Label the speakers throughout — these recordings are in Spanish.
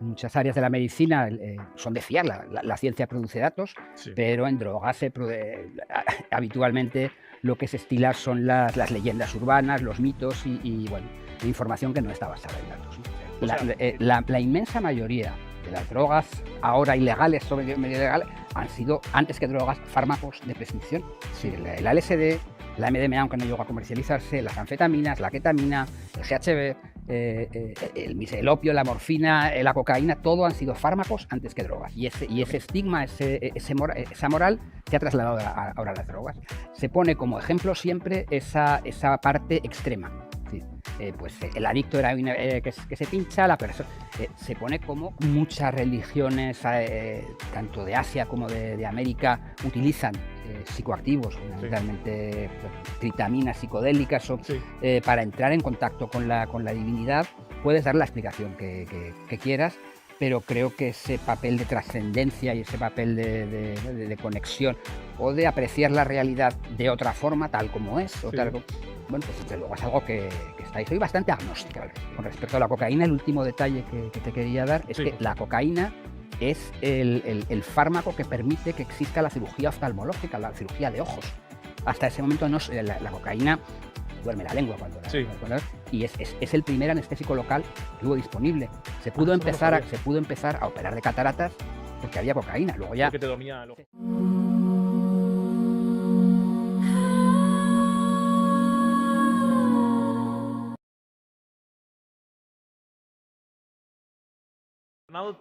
Speaker 1: muchas áreas de la medicina son de fiar, la ciencia produce datos,
Speaker 2: Sí.
Speaker 1: pero en drogas habitualmente lo que se estila son las leyendas urbanas, los mitos bueno, información que no está basada en datos, ¿no?
Speaker 2: O sea,
Speaker 1: La inmensa mayoría de las drogas ahora ilegales, sobre medio ilegales, han sido, antes que drogas, fármacos de prescripción. Es decir, el LSD, la MDMA, aunque no llegó a comercializarse, las anfetaminas, la ketamina, el GHB, el opio, la morfina, la cocaína, todo han sido fármacos antes que drogas. Y ese estigma, esa moral, se ha trasladado ahora a las drogas. Se pone como ejemplo siempre esa parte extrema. Sí. Pues el adicto heroína que se pincha, la persona se pone como muchas religiones, tanto de Asia como de América, utilizan psicoactivos, fundamentalmente tritaminas psicodélicas,
Speaker 2: sí.
Speaker 1: para entrar en contacto con la divinidad. Puedes dar la explicación que quieras, pero creo que ese papel de trascendencia y ese papel de conexión o de apreciar la realidad de otra forma, tal como es, o tal, bueno, pues desde luego es algo que está ahí. Soy bastante agnóstica con respecto a la cocaína. El último detalle que te quería dar es que la cocaína es el fármaco que permite que exista la cirugía oftalmológica, la cirugía de ojos. Hasta ese momento no, la cocaína duerme la lengua y es el primer anestésico local que hubo disponible. Se pudo empezar a operar de cataratas porque había cocaína. Luego ya
Speaker 2: porque te dormía el ojo.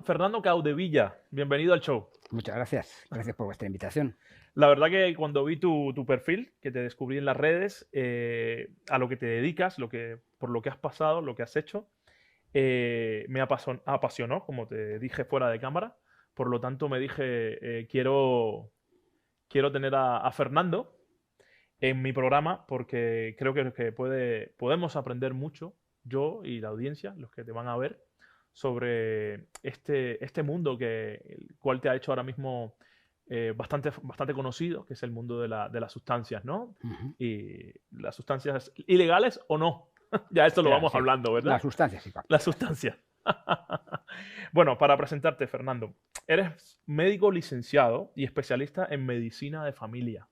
Speaker 2: Fernando Caudevilla, bienvenido al show.
Speaker 1: Muchas gracias. Gracias por vuestra invitación.
Speaker 2: La verdad que cuando vi tu perfil, que te descubrí en las redes, a lo que te dedicas, por lo que has pasado, lo que has hecho, me apasionó, como te dije fuera de cámara. Por lo tanto, me dije, quiero tener a Fernando en mi programa porque creo que podemos aprender mucho, yo y la audiencia, los que te van a ver, sobre este mundo el cual te ha hecho ahora mismo bastante conocido, que es el mundo de las sustancias, ¿no? Y las sustancias ilegales o no. Ya esto lo vamos hablando, ¿verdad?
Speaker 1: Las sustancias, sí.
Speaker 2: Las sustancias. Bueno, para presentarte, Fernando, eres médico licenciado y especialista en medicina de familia,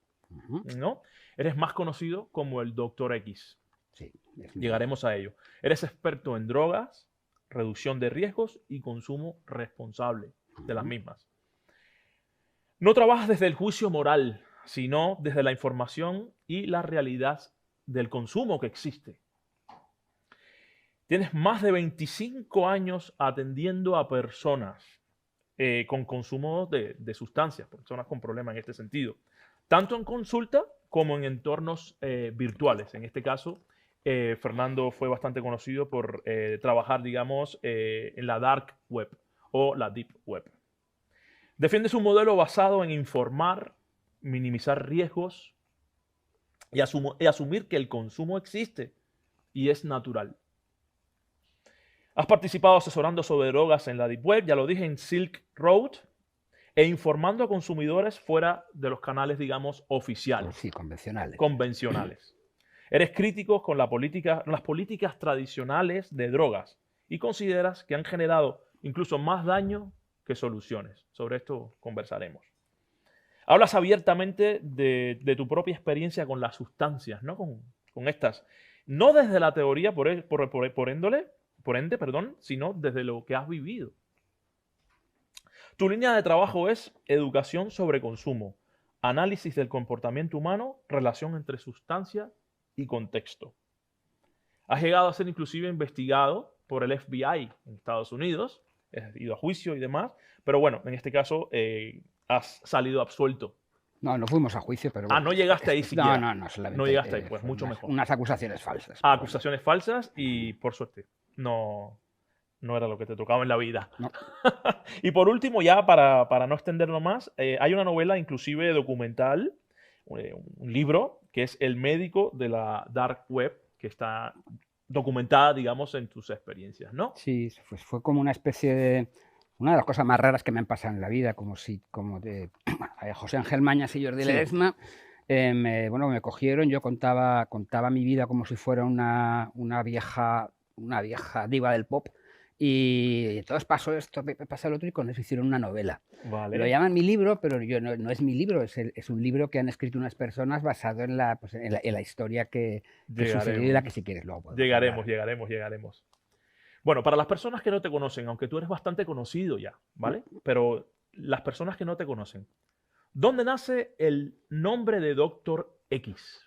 Speaker 2: ¿no? Eres más conocido como el Dr. X.
Speaker 1: Sí,
Speaker 2: llegaremos a ello. Eres experto en drogas, reducción de riesgos y consumo responsable de las mismas. No trabajas desde el juicio moral, sino desde la información y la realidad del consumo que existe. Tienes más de 25 años atendiendo a personas con consumo de sustancias, personas con problemas en este sentido, tanto en consulta como en entornos virtuales. En este caso, Fernando fue bastante conocido por trabajar, digamos, en la dark web o la deep web. Defiendes un modelo basado en informar, minimizar riesgos y asumir que el consumo existe y es natural. Has participado asesorando sobre drogas en la Deep Web, ya lo dije, en Silk Road, e informando a consumidores fuera de los canales, digamos, oficiales.
Speaker 1: Sí, convencionales.
Speaker 2: Eres crítico con las políticas tradicionales de drogas y consideras que han generado incluso más daño que soluciones. Sobre esto conversaremos. Hablas abiertamente de tu propia experiencia con las sustancias, ¿no? Con estas. No desde la teoría por ende, sino desde lo que has vivido. Tu línea de trabajo es educación sobre consumo, análisis del comportamiento humano, relación entre sustancia y contexto. Has llegado a ser inclusive investigado por el FBI en Estados Unidos, has ido a juicio y demás, pero bueno, en este caso has salido absuelto.
Speaker 1: No fuimos a juicio, pero bueno.
Speaker 2: No llegaste ahí siquiera.
Speaker 1: No, solamente.
Speaker 2: No llegaste ahí, pues mucho mejor.
Speaker 1: Unas acusaciones falsas.
Speaker 2: Acusaciones falsas y por suerte no era lo que te tocaba en la vida.
Speaker 1: No.
Speaker 2: Y por último, ya para no extenderlo más, hay una novela inclusive documental, un libro, que es El médico de la dark web, que está documentada, digamos, en tus experiencias, ¿no?
Speaker 1: Sí, pues fue como una especie de... Una de las cosas más raras que me han pasado en la vida, como de José Ángel Mañas y Jordi Ledesma, me cogieron, yo contaba mi vida como si fuera una vieja diva del pop, Y entonces pasó esto, pasa lo otro, y con eso hicieron una novela. Lo
Speaker 2: Vale.
Speaker 1: llaman mi libro, pero yo no es mi libro, es un libro que han escrito unas personas basado en la historia que sucedió y de la
Speaker 2: Llegaremos.
Speaker 1: que, si quieres, luego podemos
Speaker 2: Llegaremos,
Speaker 1: hablar.
Speaker 2: llegaremos, llegaremos. Bueno, para las personas que no te conocen, aunque tú eres bastante conocido ya, ¿vale? Pero las personas que no te conocen, ¿dónde nace el nombre de Doctor X?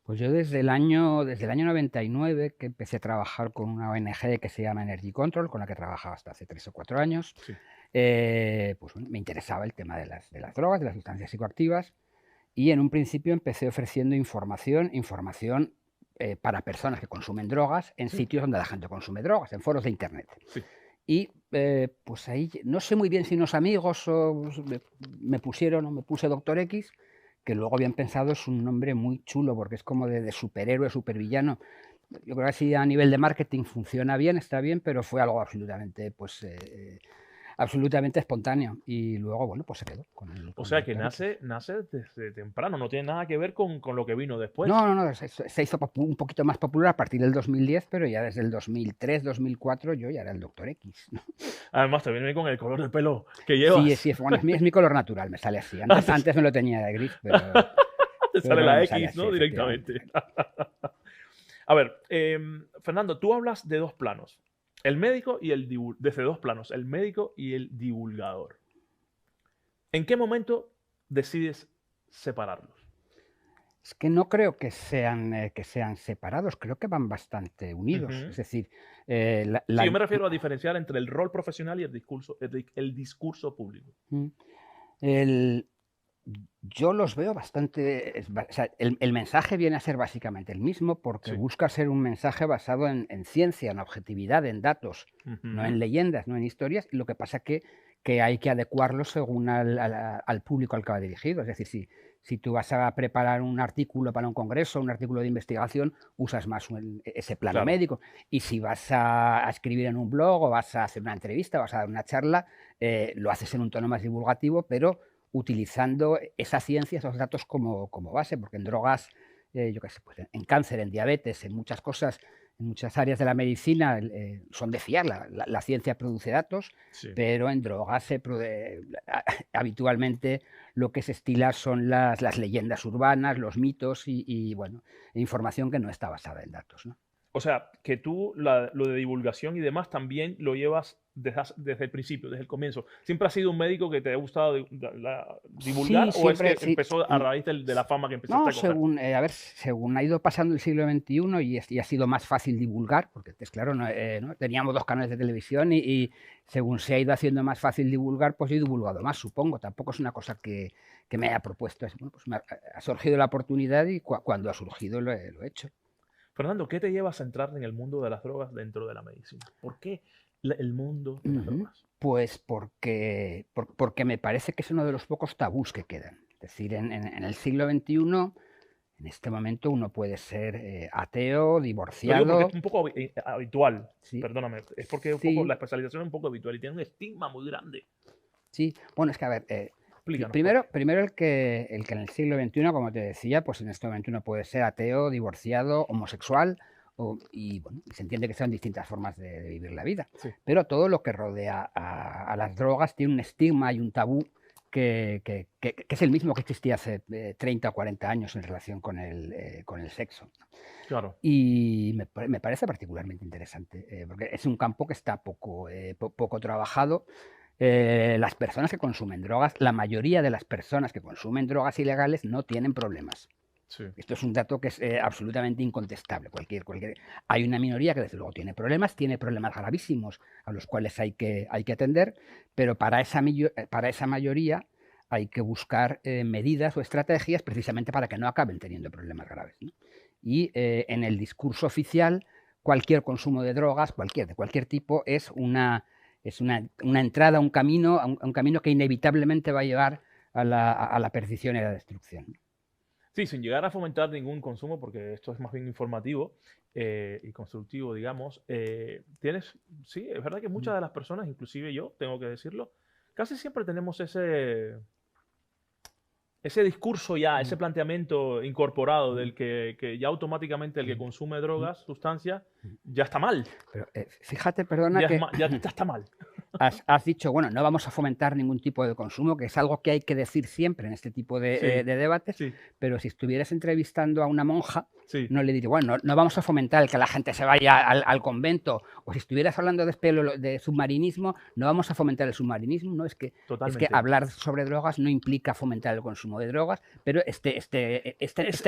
Speaker 1: Pues yo desde el año 99, que empecé a trabajar con una ONG que se llama Energy Control, con la que trabajaba hasta hace 3 o 4 años,
Speaker 2: Sí.
Speaker 1: pues bueno, me interesaba el tema de las drogas, de las sustancias psicoactivas, y en un principio empecé ofreciendo información para personas que consumen drogas en
Speaker 2: Sí.
Speaker 1: sitios donde la gente consume drogas, en foros de internet.
Speaker 2: Sí.
Speaker 1: Y pues ahí no sé muy bien si unos amigos me pusieron o me puse Doctor X, que luego habían pensado es un nombre muy chulo porque es como de superhéroe, supervillano. Yo creo que así a nivel de marketing funciona bien, está bien, pero fue algo absolutamente espontáneo. Y luego, bueno, pues se quedó
Speaker 2: O
Speaker 1: con
Speaker 2: sea que
Speaker 1: Doctor X.
Speaker 2: nace desde temprano, no tiene nada que ver con lo que vino después.
Speaker 1: No, se hizo un poquito más popular a partir del 2010, pero ya desde el 2003, 2004 yo ya era el Doctor X, ¿no?
Speaker 2: Además, te viene con el color de pelo que
Speaker 1: Sí,
Speaker 2: llevas.
Speaker 1: sí, bueno, es mi color natural, me sale así.
Speaker 2: Antes
Speaker 1: Antes me lo tenía de gris, pero,
Speaker 2: te
Speaker 1: pero
Speaker 2: sale
Speaker 1: ahora
Speaker 2: la
Speaker 1: me sale
Speaker 2: X,
Speaker 1: así,
Speaker 2: ¿no?
Speaker 1: efectivamente.
Speaker 2: Directamente. A ver, Fernando, tú hablas de dos planos. El médico y desde dos planos, el médico y el divulgador. ¿En qué momento decides separarlos?
Speaker 1: Es que no creo que sean separados, creo que van bastante unidos. Es
Speaker 2: Ujú.
Speaker 1: decir,
Speaker 2: Sí, yo me refiero a diferenciar entre el rol profesional y el discurso, el discurso público.
Speaker 1: el- yo los veo bastante. O sea, el mensaje viene a ser básicamente el mismo porque
Speaker 2: Sí.
Speaker 1: busca ser un mensaje basado en ciencia, en objetividad, en datos, no
Speaker 2: Ujú.
Speaker 1: en leyendas, no en historias. Y lo que pasa que hay que adecuarlo según al público al que va dirigido. Es decir, si tú vas a preparar un artículo para un congreso, un artículo de investigación, usas más ese plano
Speaker 2: Claro.
Speaker 1: médico. Y si vas a escribir en un blog o vas a hacer una entrevista, vas a dar una charla, lo haces en un tono más divulgativo, pero utilizando esa ciencia, esos datos como base, porque en drogas, yo qué sé, pues en cáncer, en diabetes, en muchas cosas, en muchas áreas de la medicina son de fiar, la ciencia produce datos,
Speaker 2: Sí.
Speaker 1: pero en drogas habitualmente lo que se estila son las leyendas urbanas, los mitos y, bueno, información que no está basada en datos, ¿no?
Speaker 2: O sea, que tú lo de divulgación y demás también lo llevas desde el principio, desde el comienzo. ¿Siempre has sido un médico que te ha gustado divulgar
Speaker 1: Sí,
Speaker 2: o es
Speaker 1: siempre,
Speaker 2: que
Speaker 1: sí.
Speaker 2: empezó a raíz de la fama que empezaste
Speaker 1: No,
Speaker 2: a coger?
Speaker 1: según ha ido pasando el siglo XXI y ha sido más fácil divulgar, porque antes, claro, ¿no? Teníamos 2 canales de televisión y según se ha ido haciendo más fácil divulgar, pues yo he divulgado más, supongo. Tampoco es una cosa que me haya propuesto. Bueno, pues ha surgido la oportunidad y cuando ha surgido lo he hecho.
Speaker 2: Fernando, ¿qué te lleva a centrarte en el mundo de las drogas dentro de la medicina? ¿Por qué el mundo de las
Speaker 1: Ujú.
Speaker 2: drogas?
Speaker 1: Pues porque me parece que es uno de los pocos tabús que quedan. Es decir, en el siglo XXI, en este momento, uno puede ser ateo,
Speaker 2: Lo digo porque es
Speaker 1: divorciado.
Speaker 2: un poco habitual,
Speaker 1: Sí,
Speaker 2: perdóname, es porque un poco,
Speaker 1: sí,
Speaker 2: la especialización es un poco habitual y tiene un estigma muy grande.
Speaker 1: sí. Bueno, es que a ver,
Speaker 2: Explícanos por qué.
Speaker 1: primero el que en el siglo XXI, como te decía, pues en este momento uno puede ser ateo, divorciado, homosexual, y bueno, se entiende que son distintas formas de vivir la vida.
Speaker 2: Sí,
Speaker 1: Pero todo lo que rodea a las drogas tiene un estigma y un tabú que es el mismo que existía hace 30 o 40 años en relación con el sexo.
Speaker 2: claro.
Speaker 1: Y me parece particularmente interesante, porque es un campo que está poco trabajado. Las personas que consumen drogas, la mayoría de las personas que consumen drogas ilegales no tienen problemas.
Speaker 2: Sí,
Speaker 1: Esto es un dato que es absolutamente incontestable. Hay una minoría que desde luego tiene problemas gravísimos a los cuales hay que atender, pero para esa mayoría hay que buscar medidas o estrategias precisamente para que no acaben teniendo problemas graves, ¿no? Y en el discurso oficial, cualquier consumo de drogas, de cualquier tipo, es una entrada, a un camino que inevitablemente va a llevar a la perdición y a la destrucción.
Speaker 2: sí, sin llegar a fomentar ningún consumo, porque esto es más bien informativo y constructivo, digamos. Sí, es verdad que muchas de las personas, inclusive yo, tengo que decirlo, casi siempre tenemos ese discurso ya, ese planteamiento incorporado del que ya automáticamente el que consume drogas, sustancias, ya está mal.
Speaker 1: Pero fíjate, perdona,
Speaker 2: Ya,
Speaker 1: que
Speaker 2: ya está mal.
Speaker 1: has dicho, bueno, no vamos a fomentar ningún tipo de consumo, que es algo que hay que decir siempre en este tipo de,
Speaker 2: Sí,
Speaker 1: de debates,
Speaker 2: sí,
Speaker 1: pero si estuvieras entrevistando a una monja,
Speaker 2: sí.
Speaker 1: no le diría, bueno, no vamos a fomentar el que la gente se vaya al convento, o si estuvieras hablando de submarinismo, no vamos a fomentar el submarinismo, ¿no? Es que
Speaker 2: Totalmente.
Speaker 1: hablar sobre drogas no implica fomentar el consumo de drogas, pero este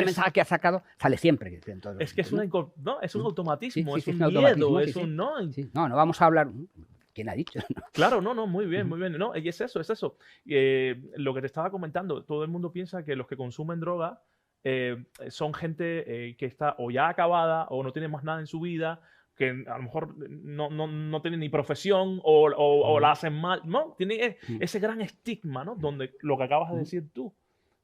Speaker 1: mensaje que has sacado sale siempre.
Speaker 2: Es que es, no, es un automatismo,
Speaker 1: Sí,
Speaker 2: es un
Speaker 1: un
Speaker 2: miedo,
Speaker 1: automatismo,
Speaker 2: es un no.
Speaker 1: No vamos a hablar. ¿Quién ha dicho?
Speaker 2: Claro, no, muy bien, muy bien. No, y es eso, es eso. Lo que te estaba comentando, todo el mundo piensa que los que consumen droga son gente que está o ya acabada o no tiene más nada en su vida, que a lo mejor no tiene ni profesión o la hacen mal. No, tiene ese gran estigma, ¿no? Donde lo que acabas de decir tú.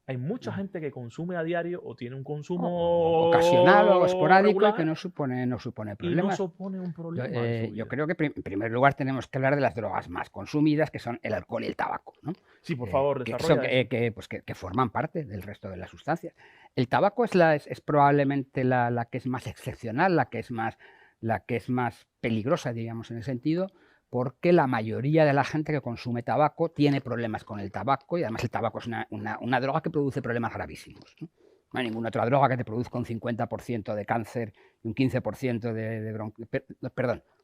Speaker 2: Hay mucha gente que consume a diario o tiene un consumo
Speaker 1: ocasional o esporádico
Speaker 2: regular,
Speaker 1: y que no supone problemas.
Speaker 2: y no supone un problema.
Speaker 1: Yo creo que en primer lugar tenemos que hablar de las drogas más consumidas, que son el alcohol y el tabaco, ¿no?
Speaker 2: Sí, por favor,
Speaker 1: que
Speaker 2: desarrolla
Speaker 1: que forman parte del resto de las sustancias. El tabaco es probablemente la que es más excepcional, la que es más peligrosa, digamos, en ese sentido, porque la mayoría de la gente que consume tabaco tiene problemas con el tabaco, y además el tabaco es una droga que produce problemas gravísimos, ¿no? No hay ninguna otra droga que te produzca un 50% de cáncer y un 15%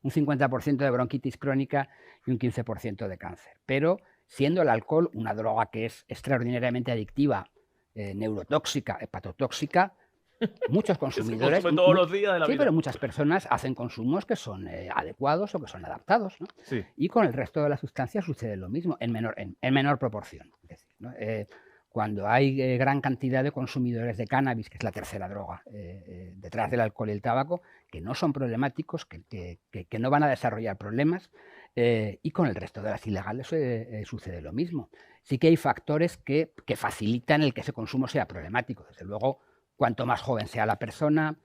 Speaker 1: un 50% de bronquitis crónica y un 15% de cáncer. Pero siendo el alcohol una droga que es extraordinariamente adictiva, neurotóxica, hepatotóxica, muchos consumidores,
Speaker 2: todos los días de la
Speaker 1: sí,
Speaker 2: vida.
Speaker 1: pero muchas personas hacen consumos que son adecuados o que son adaptados, ¿no?
Speaker 2: Sí.
Speaker 1: Y con el resto de las sustancias sucede lo mismo, en menor proporción. Es decir, ¿no? Cuando hay gran cantidad de consumidores de cannabis, que es la tercera droga, detrás del alcohol y el tabaco, que no son problemáticos, que no van a desarrollar problemas, y con el resto de las ilegales sucede lo mismo. Sí que hay factores que facilitan el que ese consumo sea problemático. Desde luego, cuanto más joven sea la persona,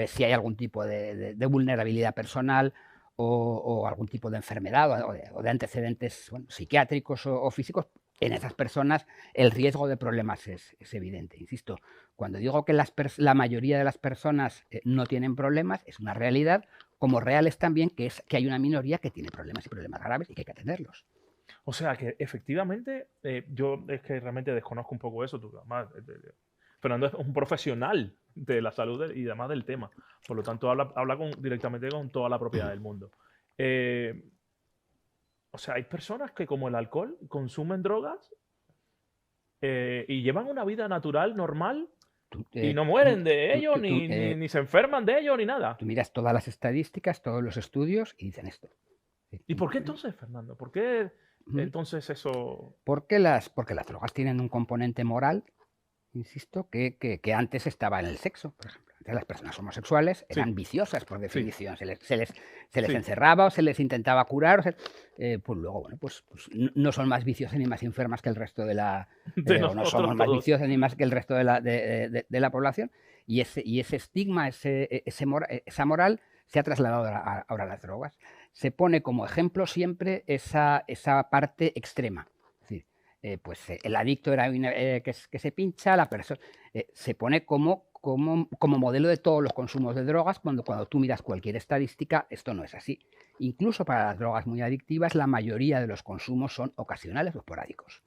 Speaker 1: si hay algún tipo de vulnerabilidad personal o algún tipo de enfermedad o de antecedentes psiquiátricos o físicos, en esas personas el riesgo de problemas es evidente. Insisto, cuando digo que la mayoría de las personas no tienen problemas, es una realidad, como real es también que hay una minoría que tiene problemas y problemas graves y que hay que atenderlos.
Speaker 2: O sea que efectivamente, yo es que realmente desconozco un poco eso. Además, Fernando es un profesional de la salud y además del tema. Por lo tanto, habla directamente con toda la propiedad del mundo. O sea, hay personas que, como el alcohol, consumen drogas y llevan una vida natural, normal, y no mueren de ello, ni se enferman de ello, ni nada.
Speaker 1: Tú miras todas las estadísticas, todos los estudios y dicen esto.
Speaker 2: ¿Y por qué entonces, Fernando? ¿Por qué entonces eso...?
Speaker 1: Porque las drogas tienen un componente moral, insisto, que antes estaba en el sexo, por ejemplo. Antes las personas homosexuales eran viciosas, por definición. Sí. Se les encerraba o se les intentaba curar. Pues luego, bueno, pues no son más viciosas ni más enfermas que el resto de la... no somos más viciosas ni más que el resto de la población. Y ese estigma, esa moral, se ha trasladado ahora a las drogas. Se pone como ejemplo siempre esa parte extrema. Pues el adicto era que se pincha, la persona se pone como modelo de todos los consumos de drogas, cuando tú miras cualquier estadística, esto no es así. Incluso para las drogas muy adictivas, la mayoría de los consumos son ocasionales o esporádicos.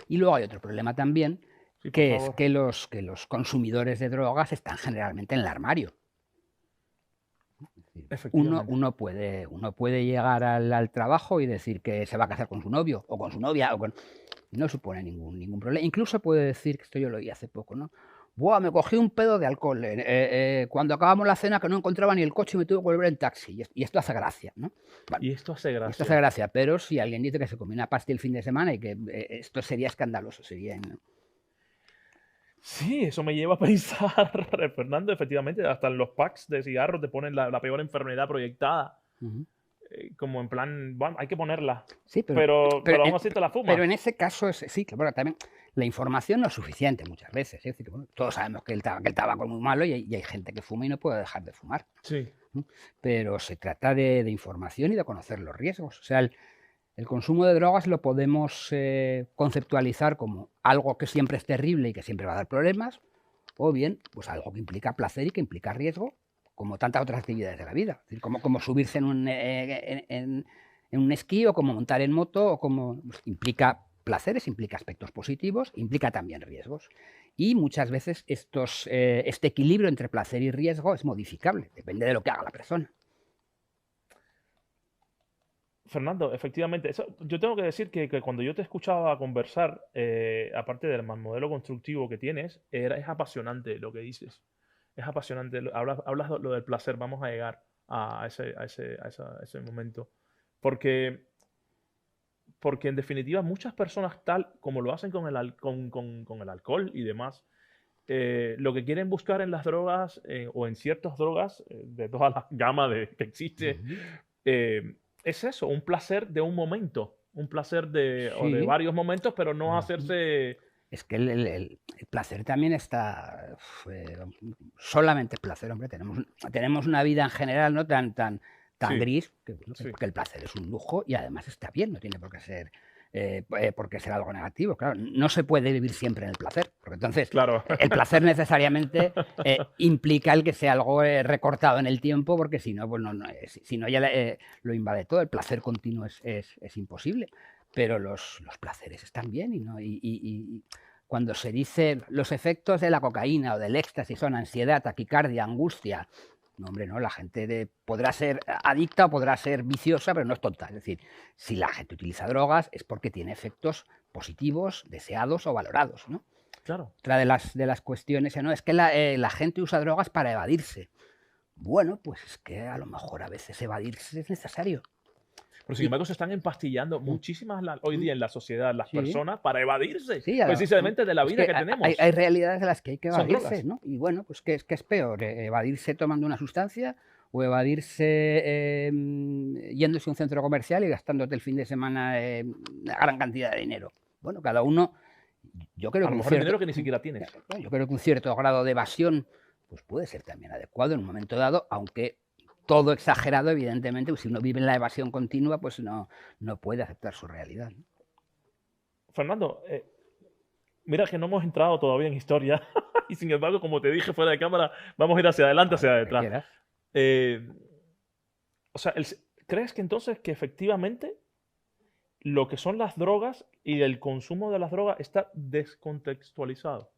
Speaker 1: Y luego hay otro problema también, que es que los consumidores de drogas están generalmente en el armario. Uno puede llegar al trabajo y decir que se va a casar con su novio o con su novia, no supone ningún problema. Incluso puede decir, que esto yo lo oí hace poco, ¿no? Buah, me cogí un pedo de alcohol cuando acabamos la cena, que no encontraba ni el coche y me tuve que volver en taxi. Y esto hace gracia, ¿no? Bueno,
Speaker 2: y esto hace gracia.
Speaker 1: Esto hace gracia, pero si alguien dice que se comió una pasta el fin de semana y que esto sería escandaloso, sería... ¿no?
Speaker 2: Sí, eso me lleva a pensar, Fernando, efectivamente, hasta en los packs de cigarros te ponen la peor enfermedad proyectada. Como en plan, bueno, hay que ponerla. Sí, pero aún así te la fumas.
Speaker 1: Pero en ese caso, sí, que bueno, también la información no es suficiente muchas veces. Es decir, bueno, todos sabemos que el tabaco es muy malo y hay gente que fuma y no puede dejar de fumar.
Speaker 2: Sí.
Speaker 1: Pero se trata de información y de conocer los riesgos. O sea, El consumo de drogas lo podemos conceptualizar como algo que siempre es terrible y que siempre va a dar problemas, o bien pues algo que implica placer y que implica riesgo, como tantas otras actividades de la vida. Es decir, como subirse en un esquí, o como montar en moto, o como pues, implica placeres, implica aspectos positivos, implica también riesgos. Y muchas veces este equilibrio entre placer y riesgo es modificable, depende de lo que haga la persona.
Speaker 2: Fernando, efectivamente, yo tengo que decir que cuando yo te escuchaba conversar, aparte del modelo constructivo que tienes, es apasionante lo que dices. Es apasionante. Hablas lo del placer, vamos a llegar a ese momento. Porque en definitiva muchas personas, tal como lo hacen con con el alcohol y demás, lo que quieren buscar en las drogas o en ciertas drogas, de toda la gama que existe, es eso, un placer de un momento, un placer o de
Speaker 1: Sí,
Speaker 2: varios momentos, pero no hacerse...
Speaker 1: es que el placer también está solamente placer, hombre. Tenemos una vida en general no tan
Speaker 2: Sí,
Speaker 1: gris, que, bueno,
Speaker 2: sí,
Speaker 1: que el placer es un lujo y además está bien, no tiene por qué ser algo negativo. Claro, no se puede vivir siempre en el placer, porque entonces
Speaker 2: claro.
Speaker 1: el placer necesariamente implica el que sea algo recortado en el tiempo, porque si no, pues si no ya lo invade todo. El placer continuo es imposible, pero los placeres están bien y cuando se dice los efectos de la cocaína o del éxtasis son ansiedad, taquicardia, angustia. No, hombre, no, la gente podrá ser adicta o podrá ser viciosa, pero no es tonta. Es decir, si la gente utiliza drogas es porque tiene efectos positivos, deseados o valorados, ¿no?
Speaker 2: Claro.
Speaker 1: Otra de las cuestiones no, es que la gente usa drogas para evadirse. Bueno, pues es que a lo mejor a veces evadirse es necesario.
Speaker 2: Pero sin embargo se están empastillando muchísimas hoy día en la sociedad las
Speaker 1: Sí,
Speaker 2: personas para evadirse
Speaker 1: sí,
Speaker 2: precisamente de la
Speaker 1: es
Speaker 2: vida que tenemos.
Speaker 1: hay realidades de las que hay que
Speaker 2: Son
Speaker 1: evadirse,
Speaker 2: drogas.
Speaker 1: ¿no? Y bueno, pues ¿qué es peor? ¿Evadirse tomando una sustancia o evadirse yéndose a un centro comercial y gastándote el fin de semana una gran cantidad de dinero? Bueno, cada uno, yo creo
Speaker 2: A
Speaker 1: que
Speaker 2: lo mejor el dinero que ni siquiera tienes.
Speaker 1: yo creo que un cierto grado de evasión pues puede ser también adecuado en un momento dado, aunque todo exagerado, evidentemente, pues si uno vive en la evasión continua, pues no puede aceptar su realidad, ¿no?
Speaker 2: Fernando, mira que no hemos entrado todavía en historia y sin embargo, como te dije fuera de cámara, vamos a ir hacia adelante, hacia
Speaker 1: Lo que
Speaker 2: detrás.
Speaker 1: quieras.
Speaker 2: O sea, ¿crees que entonces que efectivamente lo que son las drogas y el consumo de las drogas está descontextualizado?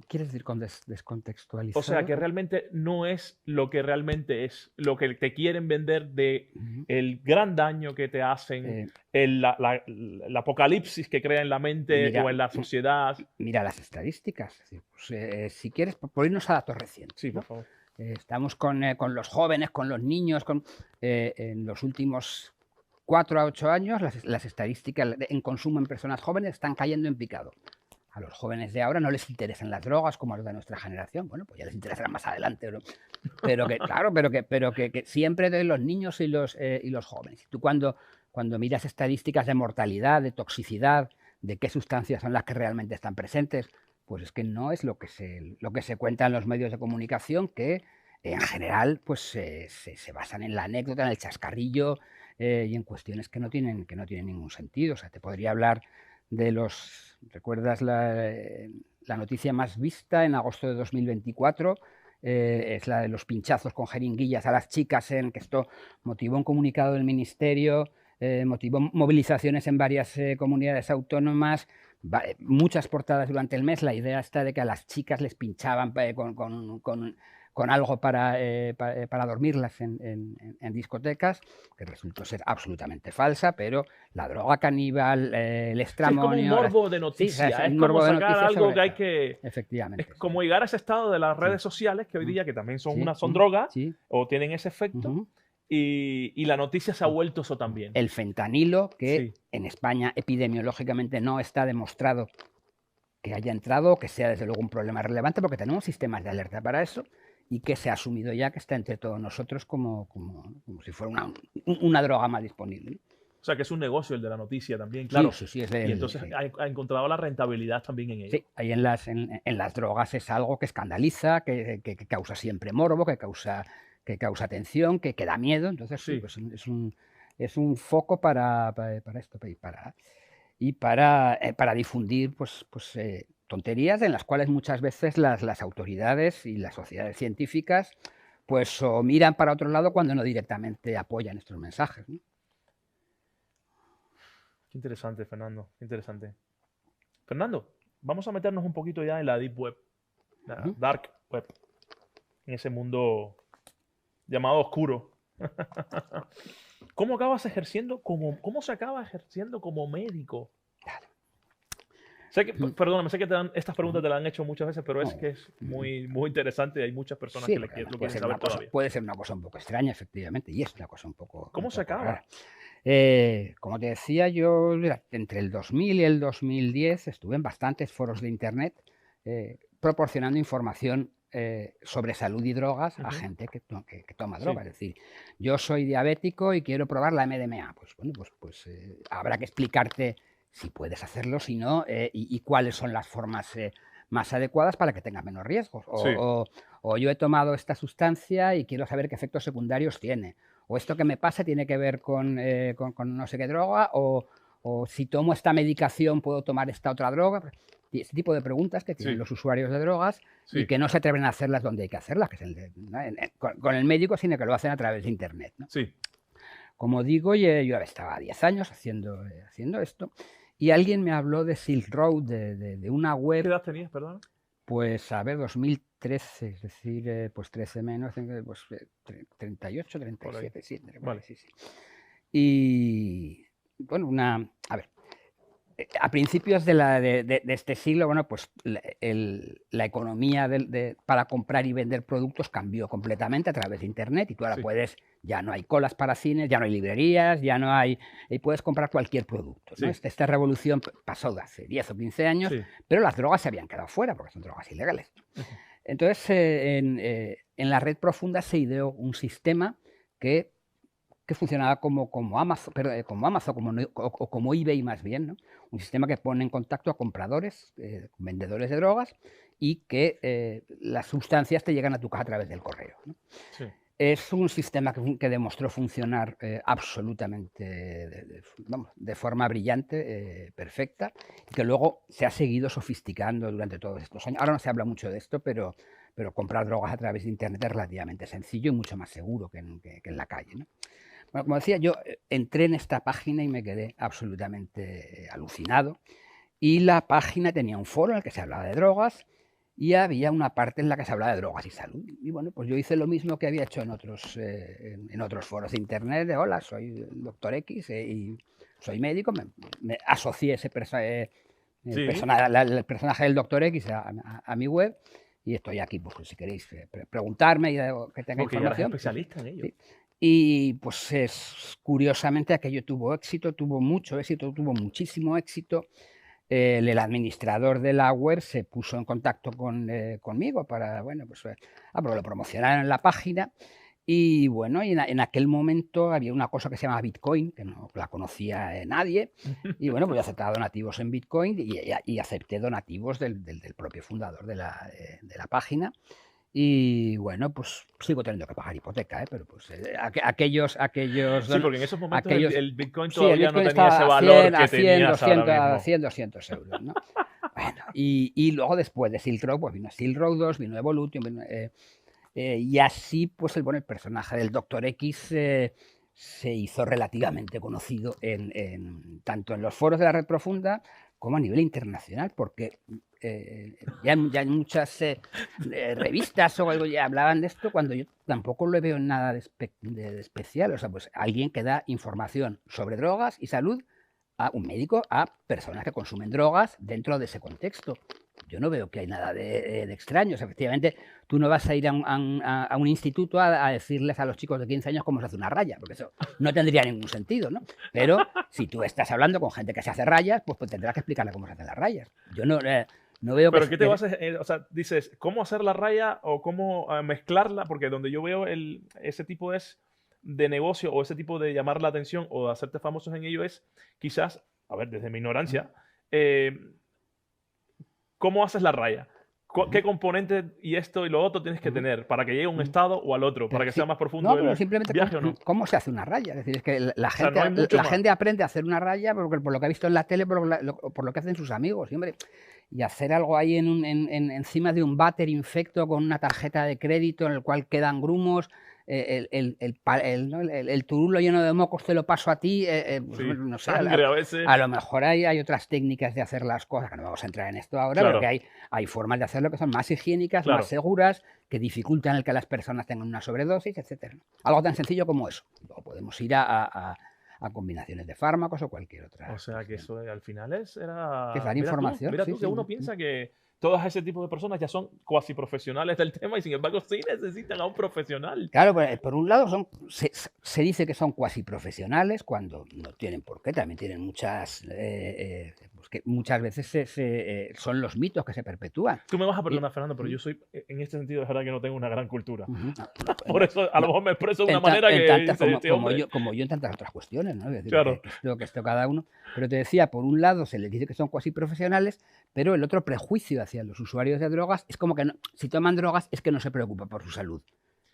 Speaker 1: ¿Quieres decir con descontextualizado?
Speaker 2: O sea, que realmente no es lo que realmente es, lo que te quieren vender de el gran daño que te hacen, el apocalipsis que crea en la mente
Speaker 1: Mira,
Speaker 2: o en la sociedad.
Speaker 1: mira las estadísticas. Es decir, pues, si quieres, por irnos a datos recientes,
Speaker 2: Sí,
Speaker 1: ¿no?
Speaker 2: por favor.
Speaker 1: Estamos con los jóvenes, con los niños, en los últimos 4 a 8 años, las estadísticas en consumo en personas jóvenes están cayendo en picado. A los jóvenes de ahora no les interesan las drogas como a los de nuestra generación. Bueno, pues ya les interesarán más adelante, ¿no? Pero que, claro, que siempre de los niños y los jóvenes. Y tú cuando miras estadísticas de mortalidad, de toxicidad, de qué sustancias son las que realmente están presentes, pues es que no es lo que se cuenta en los medios de comunicación, que en general pues se basan en la anécdota, en el chascarrillo y en cuestiones que no tienen ningún sentido. O sea, te podría hablar de ¿recuerdas la noticia más vista en agosto de 2024? Es la de los pinchazos con jeringuillas a las chicas, que esto motivó un comunicado del Ministerio, motivó movilizaciones en varias comunidades autónomas, muchas portadas durante el mes. La idea está de que a las chicas les pinchaban con algo para dormirlas en discotecas, que resultó ser absolutamente falsa, pero la droga caníbal, el
Speaker 2: Sí, es como un
Speaker 1: estramonio...
Speaker 2: morbo de noticia,
Speaker 1: Sí,
Speaker 2: es
Speaker 1: un
Speaker 2: como
Speaker 1: morbo de
Speaker 2: sacar
Speaker 1: noticias
Speaker 2: algo
Speaker 1: sobre
Speaker 2: que hay
Speaker 1: eso.
Speaker 2: que...
Speaker 1: Efectivamente.
Speaker 2: Es como llegar a ese estado de las redes sociales, que hoy día que también son
Speaker 1: Sí,
Speaker 2: son drogas,
Speaker 1: sí.
Speaker 2: o tienen ese efecto, y la noticia se ha vuelto eso también.
Speaker 1: El fentanilo, que
Speaker 2: Sí.
Speaker 1: en España epidemiológicamente no está demostrado que haya entrado, que sea desde luego un problema relevante, porque tenemos sistemas de alerta para eso, y que se ha asumido ya que está entre todos nosotros como si fuera una droga más disponible, ¿no?
Speaker 2: O sea, que es un negocio el de la noticia también, claro.
Speaker 1: Sí,
Speaker 2: y entonces
Speaker 1: sí.
Speaker 2: ha encontrado la rentabilidad también en ello.
Speaker 1: Sí, ahí en las drogas es algo que escandaliza, que causa siempre morbo, que causa atención, que da miedo. Entonces, sí,
Speaker 2: Sí.
Speaker 1: pues es un foco para esto, para difundir tonterías en las cuales muchas veces las autoridades y las sociedades científicas pues o miran para otro lado cuando no directamente apoyan estos mensajes, ¿no?
Speaker 2: Qué interesante, Fernando, qué interesante. Fernando, vamos a meternos un poquito ya en la Deep Web, la Dark Web, en ese mundo llamado oscuro. ¿Cómo se acaba ejerciendo como médico? Sé que, perdóname, sé que estas preguntas te las han hecho muchas veces, pero es que es muy, muy interesante y hay muchas personas
Speaker 1: Sí,
Speaker 2: que
Speaker 1: porque
Speaker 2: lo quieren saber todavía.
Speaker 1: puede ser una cosa un poco extraña, efectivamente, y es una cosa un poco
Speaker 2: ¿Cómo se acaba?
Speaker 1: rara. Como te decía, yo entre el 2000 y el 2010 estuve en bastantes foros de Internet proporcionando información sobre salud y drogas a gente que toma droga. Es decir, yo soy diabético y quiero probar la MDMA. Pues bueno, pues habrá que explicarte si puedes hacerlo, si no, y cuáles son las formas más adecuadas para que tengas menos riesgos. O yo he tomado esta sustancia y quiero saber qué efectos secundarios tiene. O esto que me pasa tiene que ver con no sé qué droga, o si tomo esta medicación puedo tomar esta otra droga. Y ese tipo de preguntas que tienen los usuarios de drogas y que no se atreven a hacerlas donde hay que hacerlas, que es con el médico, sino que lo hacen a través de Internet, ¿no?
Speaker 2: Sí.
Speaker 1: Como digo, yo estaba 10 años haciendo esto y alguien me habló de Silk Road, de una web.
Speaker 2: ¿Qué edad tenías, perdón?
Speaker 1: Pues a ver, 2013, es decir, pues 13 menos, pues 38, 37, sí,
Speaker 2: vale.
Speaker 1: Sí. Y bueno, a ver, a principios de este siglo, bueno, pues la economía para comprar y vender productos cambió completamente a través de Internet y tú ahora ya no hay colas para cines, ya no hay librerías, y puedes comprar cualquier producto, ¿no? Esta revolución pasó de hace 10 o 15 años, pero las drogas se habían quedado fuera porque son drogas ilegales. Entonces, en la red profunda se ideó un sistema que funcionaba como Amazon, o como eBay más bien, ¿no? Un sistema que pone en contacto a compradores, vendedores de drogas, y que las sustancias te llegan a tu casa a través del correo, ¿no?
Speaker 2: Sí.
Speaker 1: Es un sistema que demostró funcionar absolutamente de forma brillante, perfecta, y que luego se ha seguido sofisticando durante todos estos años. Ahora no se habla mucho de esto, pero comprar drogas a través de Internet es relativamente sencillo y mucho más seguro que en la calle, ¿no? Bueno, como decía, yo entré en esta página y me quedé absolutamente alucinado. Y la página tenía un foro en el que se hablaba de drogas y había una parte en la que se hablaba de drogas y salud. Y bueno, pues yo hice lo mismo que había hecho en otros foros de Internet. De hola, soy el doctor X y soy médico. Me asocié ese el personaje del doctor X a mi web. Y estoy aquí, pues si queréis preguntarme y que tenga información.
Speaker 2: Ya eres especialista en ello.
Speaker 1: Sí. Y pues curiosamente aquello tuvo éxito, tuvo mucho éxito, tuvo muchísimo éxito. El administrador de la web se puso en contacto conmigo para, bueno, pues lo promocionaron en la página. Y bueno, en aquel momento había una cosa que se llama Bitcoin, que no la conocía nadie. Y bueno, pues yo aceptaba donativos en Bitcoin y acepté donativos del propio fundador de la página. Y bueno, pues sigo teniendo que pagar hipoteca, pero pues aquellos...
Speaker 2: Sí, porque en esos momentos el Bitcoin
Speaker 1: el
Speaker 2: todavía
Speaker 1: Bitcoin
Speaker 2: no tenía ese valor que tenías ahora mismo.
Speaker 1: 100, 200 euros, ¿no? Bueno, y luego después de Silk Road, pues vino Silk Road 2, vino Evolution, y así pues el personaje del Dr. X se hizo relativamente conocido tanto en los foros de la red profunda como a nivel internacional, porque ya en muchas revistas o algo ya hablaban de esto, cuando yo tampoco lo veo nada de especial. O sea, pues alguien que da información sobre drogas y salud a un médico, a personas que consumen drogas dentro de ese contexto. Yo no veo que hay nada de extraño. O sea, efectivamente, tú no vas a ir a un instituto a decirles a los chicos de 15 años cómo se hace una raya, porque eso no tendría ningún sentido, ¿no? Pero si tú estás hablando con gente que se hace rayas, pues tendrás que explicarle cómo se hacen las rayas. Yo no veo
Speaker 2: ¿Pero qué te vas a o sea, dices, cómo hacer la raya o cómo mezclarla? Porque donde yo veo ese tipo de negocio o ese tipo de llamar la atención o de hacerte famosos en ello es quizás, a ver, desde mi ignorancia, ¿cómo haces la raya? ¿Qué componentes y esto y lo otro tienes que tener para que llegue a un estado o al otro, para que sea más profundo
Speaker 1: No, pero
Speaker 2: el
Speaker 1: simplemente
Speaker 2: viaje o no?
Speaker 1: cómo se hace una raya. Es decir, es que la
Speaker 2: sea,
Speaker 1: gente,
Speaker 2: no hay mucho
Speaker 1: la
Speaker 2: más.
Speaker 1: gente aprende a hacer una raya por lo que ha visto en la tele, por lo que hacen sus amigos. Y, hombre, y hacer algo ahí encima de un váter infecto con una tarjeta de crédito en el cual quedan grumos, ¿no? el turulo lleno de mocos te lo paso a ti, pues,
Speaker 2: Sí,
Speaker 1: no sé,
Speaker 2: sangre a veces.
Speaker 1: a lo mejor hay otras técnicas de hacer las cosas, que no vamos a entrar en esto ahora, pero
Speaker 2: Claro,
Speaker 1: que hay formas de hacerlo que son más higiénicas, más
Speaker 2: claro.
Speaker 1: seguras, que dificultan el que las personas tengan una sobredosis, etcétera. Algo tan sencillo como eso. Luego podemos ir a combinaciones de fármacos o cualquier otra
Speaker 2: O sea, que
Speaker 1: cuestión.
Speaker 2: eso al final
Speaker 1: Que es
Speaker 2: era...
Speaker 1: dar información,
Speaker 2: Mira
Speaker 1: sí,
Speaker 2: tú, que
Speaker 1: sí.
Speaker 2: uno piensa que todos ese tipo de personas ya son cuasi profesionales del tema y sin embargo sí necesitan a un profesional.
Speaker 1: Claro, por un lado se dice que son cuasi profesionales cuando no tienen por qué, también tienen muchas, pues que muchas veces son los mitos que se perpetúan.
Speaker 2: Tú me vas a
Speaker 1: Y-
Speaker 2: perdonar, Fernando, pero yo soy, en este sentido, es verdad que no tengo una gran cultura.
Speaker 1: Ujú.
Speaker 2: Por eso a lo mejor me expreso de una
Speaker 1: En tan-
Speaker 2: manera
Speaker 1: en
Speaker 2: que
Speaker 1: tantas
Speaker 2: dice este hombre.
Speaker 1: como yo en tantas otras cuestiones, ¿no? Es decir,
Speaker 2: Claro,
Speaker 1: que esto cada uno. Pero te decía, por un lado se les dice que son cuasi profesionales, pero el otro prejuicio hacia los usuarios de drogas es como que si toman drogas es que no se preocupan por su salud,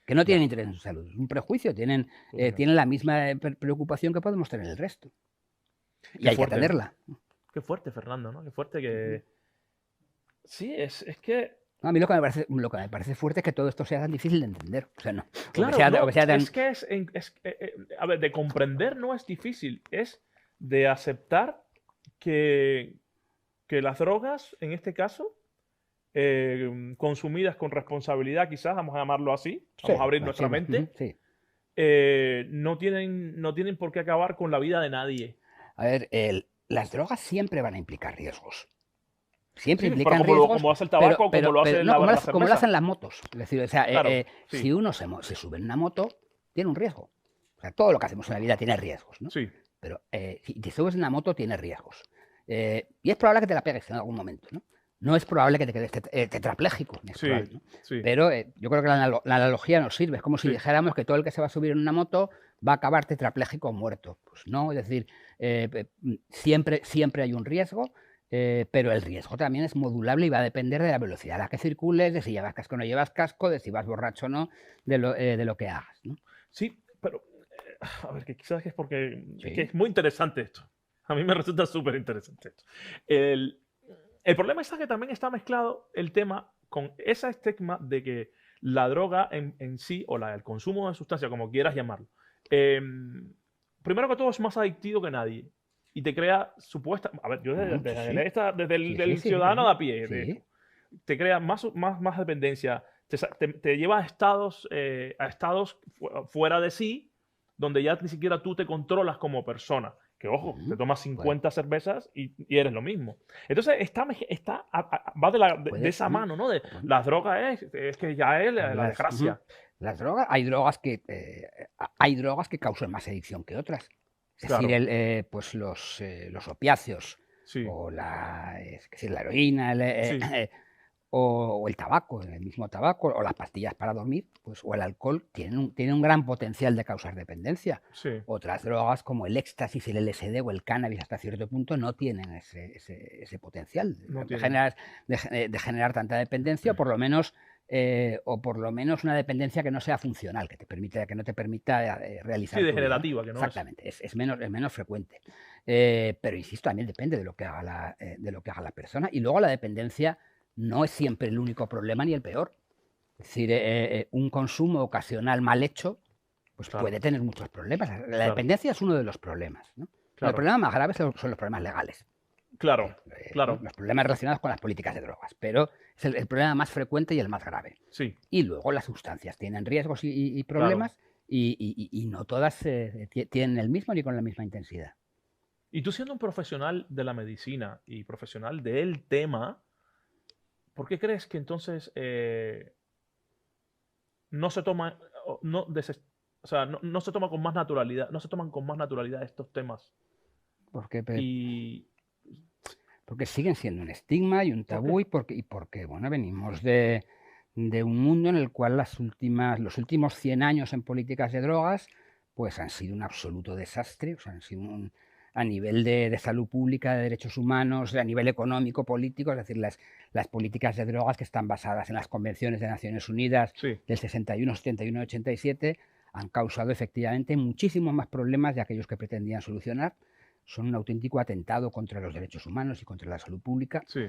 Speaker 1: que no tienen
Speaker 2: ya,
Speaker 1: interés en su salud. Es un prejuicio, tienen
Speaker 2: totalmente.
Speaker 1: la misma preocupación que podemos tener el resto. Y
Speaker 2: Qué
Speaker 1: hay que
Speaker 2: fuerte, ¿no?
Speaker 1: atenderla.
Speaker 2: Qué fuerte, Fernando, ¿no? Qué fuerte
Speaker 1: Ujú.
Speaker 2: que... Sí, es que...
Speaker 1: A mí lo que me parece fuerte es que todo esto sea tan difícil de entender. O sea, no.
Speaker 2: Claro,
Speaker 1: O que
Speaker 2: no,
Speaker 1: sea tan.
Speaker 2: es que a ver, de comprender no es difícil, es de aceptar que, que las drogas, en este caso, consumidas con responsabilidad, quizás, vamos a llamarlo así,
Speaker 1: Sí,
Speaker 2: vamos a abrir
Speaker 1: bueno,
Speaker 2: nuestra
Speaker 1: sí, ujú,
Speaker 2: mente,
Speaker 1: sí.
Speaker 2: no tienen por qué acabar con la vida de nadie.
Speaker 1: A ver, las drogas siempre van a implicar riesgos. Siempre
Speaker 2: Sí, pero
Speaker 1: implican riesgos,
Speaker 2: como hace el tabaco, como lo hace
Speaker 1: no como,
Speaker 2: la
Speaker 1: como lo
Speaker 2: cerveza.
Speaker 1: hacen las motos. Es decir, o sea,
Speaker 2: Claro,
Speaker 1: si
Speaker 2: sí,
Speaker 1: uno se sube en una moto, tiene un riesgo. O sea, todo lo que hacemos en la vida tiene riesgos, ¿no?
Speaker 2: sí,
Speaker 1: Pero si te subes en una moto, tiene riesgos. Y es probable que te la pegues en algún momento, ¿no? No es probable que te quedes tetrapléjico, es
Speaker 2: sí,
Speaker 1: probable, ¿no?
Speaker 2: sí,
Speaker 1: Pero yo creo que la analogía nos sirve. Es como si
Speaker 2: sí.
Speaker 1: dijéramos que todo el que se va a subir en una moto va a acabar tetrapléjico o muerto. Pues no, es decir, siempre hay un riesgo, pero el riesgo también es modulable y va a depender de la velocidad a la que circules, de si llevas casco o no llevas casco, de si vas borracho o no, de lo que hagas, ¿no?
Speaker 2: Sí, pero a ver, que quizás es porque es que
Speaker 1: Sí.
Speaker 2: es muy interesante esto. A mí me resulta súper interesante esto. El problema es que también está mezclado el tema con esa estigma de que la droga en sí, o el consumo de sustancia, como quieras llamarlo, primero que todo es más adictivo que nadie. Y te crea supuesta. A ver, yo
Speaker 1: Sí.
Speaker 2: desde el
Speaker 1: Sí,
Speaker 2: del
Speaker 1: sí,
Speaker 2: ciudadano
Speaker 1: sí,
Speaker 2: de a pie, de
Speaker 1: sí.
Speaker 2: esto, te crea más dependencia. Te lleva a estados fuera de sí, donde ya ni siquiera tú te controlas como persona. Que ojo, te
Speaker 1: Ujú.
Speaker 2: tomas
Speaker 1: Puede,
Speaker 2: 50 cervezas y eres lo mismo. Entonces va de esa mano, ¿no? De
Speaker 1: bueno,
Speaker 2: las drogas es que ya es la
Speaker 1: ujú.
Speaker 2: desgracia.
Speaker 1: Las drogas, hay drogas que causan más adicción que otras. Es decir,
Speaker 2: Claro,
Speaker 1: pues los opiáceos
Speaker 2: sí,
Speaker 1: o es decir, la heroína,
Speaker 2: sí,
Speaker 1: o el tabaco, el mismo tabaco, o las pastillas para dormir, pues, o el alcohol, tienen un gran potencial de causar dependencia.
Speaker 2: sí,
Speaker 1: Otras drogas como el éxtasis, el LSD o el cannabis hasta cierto punto no tienen ese potencial
Speaker 2: no
Speaker 1: de
Speaker 2: tienen.
Speaker 1: generar tanta dependencia, o por lo menos una dependencia que no sea funcional, que no te permita
Speaker 2: Sí,
Speaker 1: realizar tu vida, ¿no?
Speaker 2: degenerativa, que no es.
Speaker 1: Exactamente, es menos frecuente. Pero insisto, también depende de lo que haga la persona. Y luego la dependencia no es siempre el único problema ni el peor. Es decir, un consumo ocasional mal hecho pues
Speaker 2: Claro,
Speaker 1: puede tener muchos problemas. La
Speaker 2: claro,
Speaker 1: dependencia es uno de los problemas, ¿no? El
Speaker 2: claro,
Speaker 1: problema más grave son los problemas legales,
Speaker 2: claro,
Speaker 1: ¿no?
Speaker 2: claro,
Speaker 1: Los problemas relacionados con las políticas de drogas, pero es el problema más frecuente y el más grave.
Speaker 2: sí,
Speaker 1: Y luego las sustancias tienen riesgos y
Speaker 2: claro.
Speaker 1: problemas y no todas tienen el mismo ni con la misma intensidad.
Speaker 2: Y tú siendo un profesional de la medicina y profesional del tema, ¿por qué crees que entonces no se toma, o sea, no se toma con más naturalidad, no se toman con más naturalidad estos temas?
Speaker 1: Porque,
Speaker 2: Y
Speaker 1: porque siguen siendo un estigma y un
Speaker 2: ¿por qué?
Speaker 1: tabú porque bueno, venimos de un mundo en el cual los últimos 100 años en políticas de drogas pues han sido un absoluto desastre, o sea, a nivel de salud pública, de derechos humanos, a nivel económico, político, es decir, las políticas de drogas que están basadas en las convenciones de Naciones Unidas
Speaker 2: Sí,
Speaker 1: del 61, 71 y 87 han causado efectivamente muchísimos más problemas de aquellos que pretendían solucionar. Son un auténtico atentado contra los derechos humanos y contra la salud pública.
Speaker 2: sí,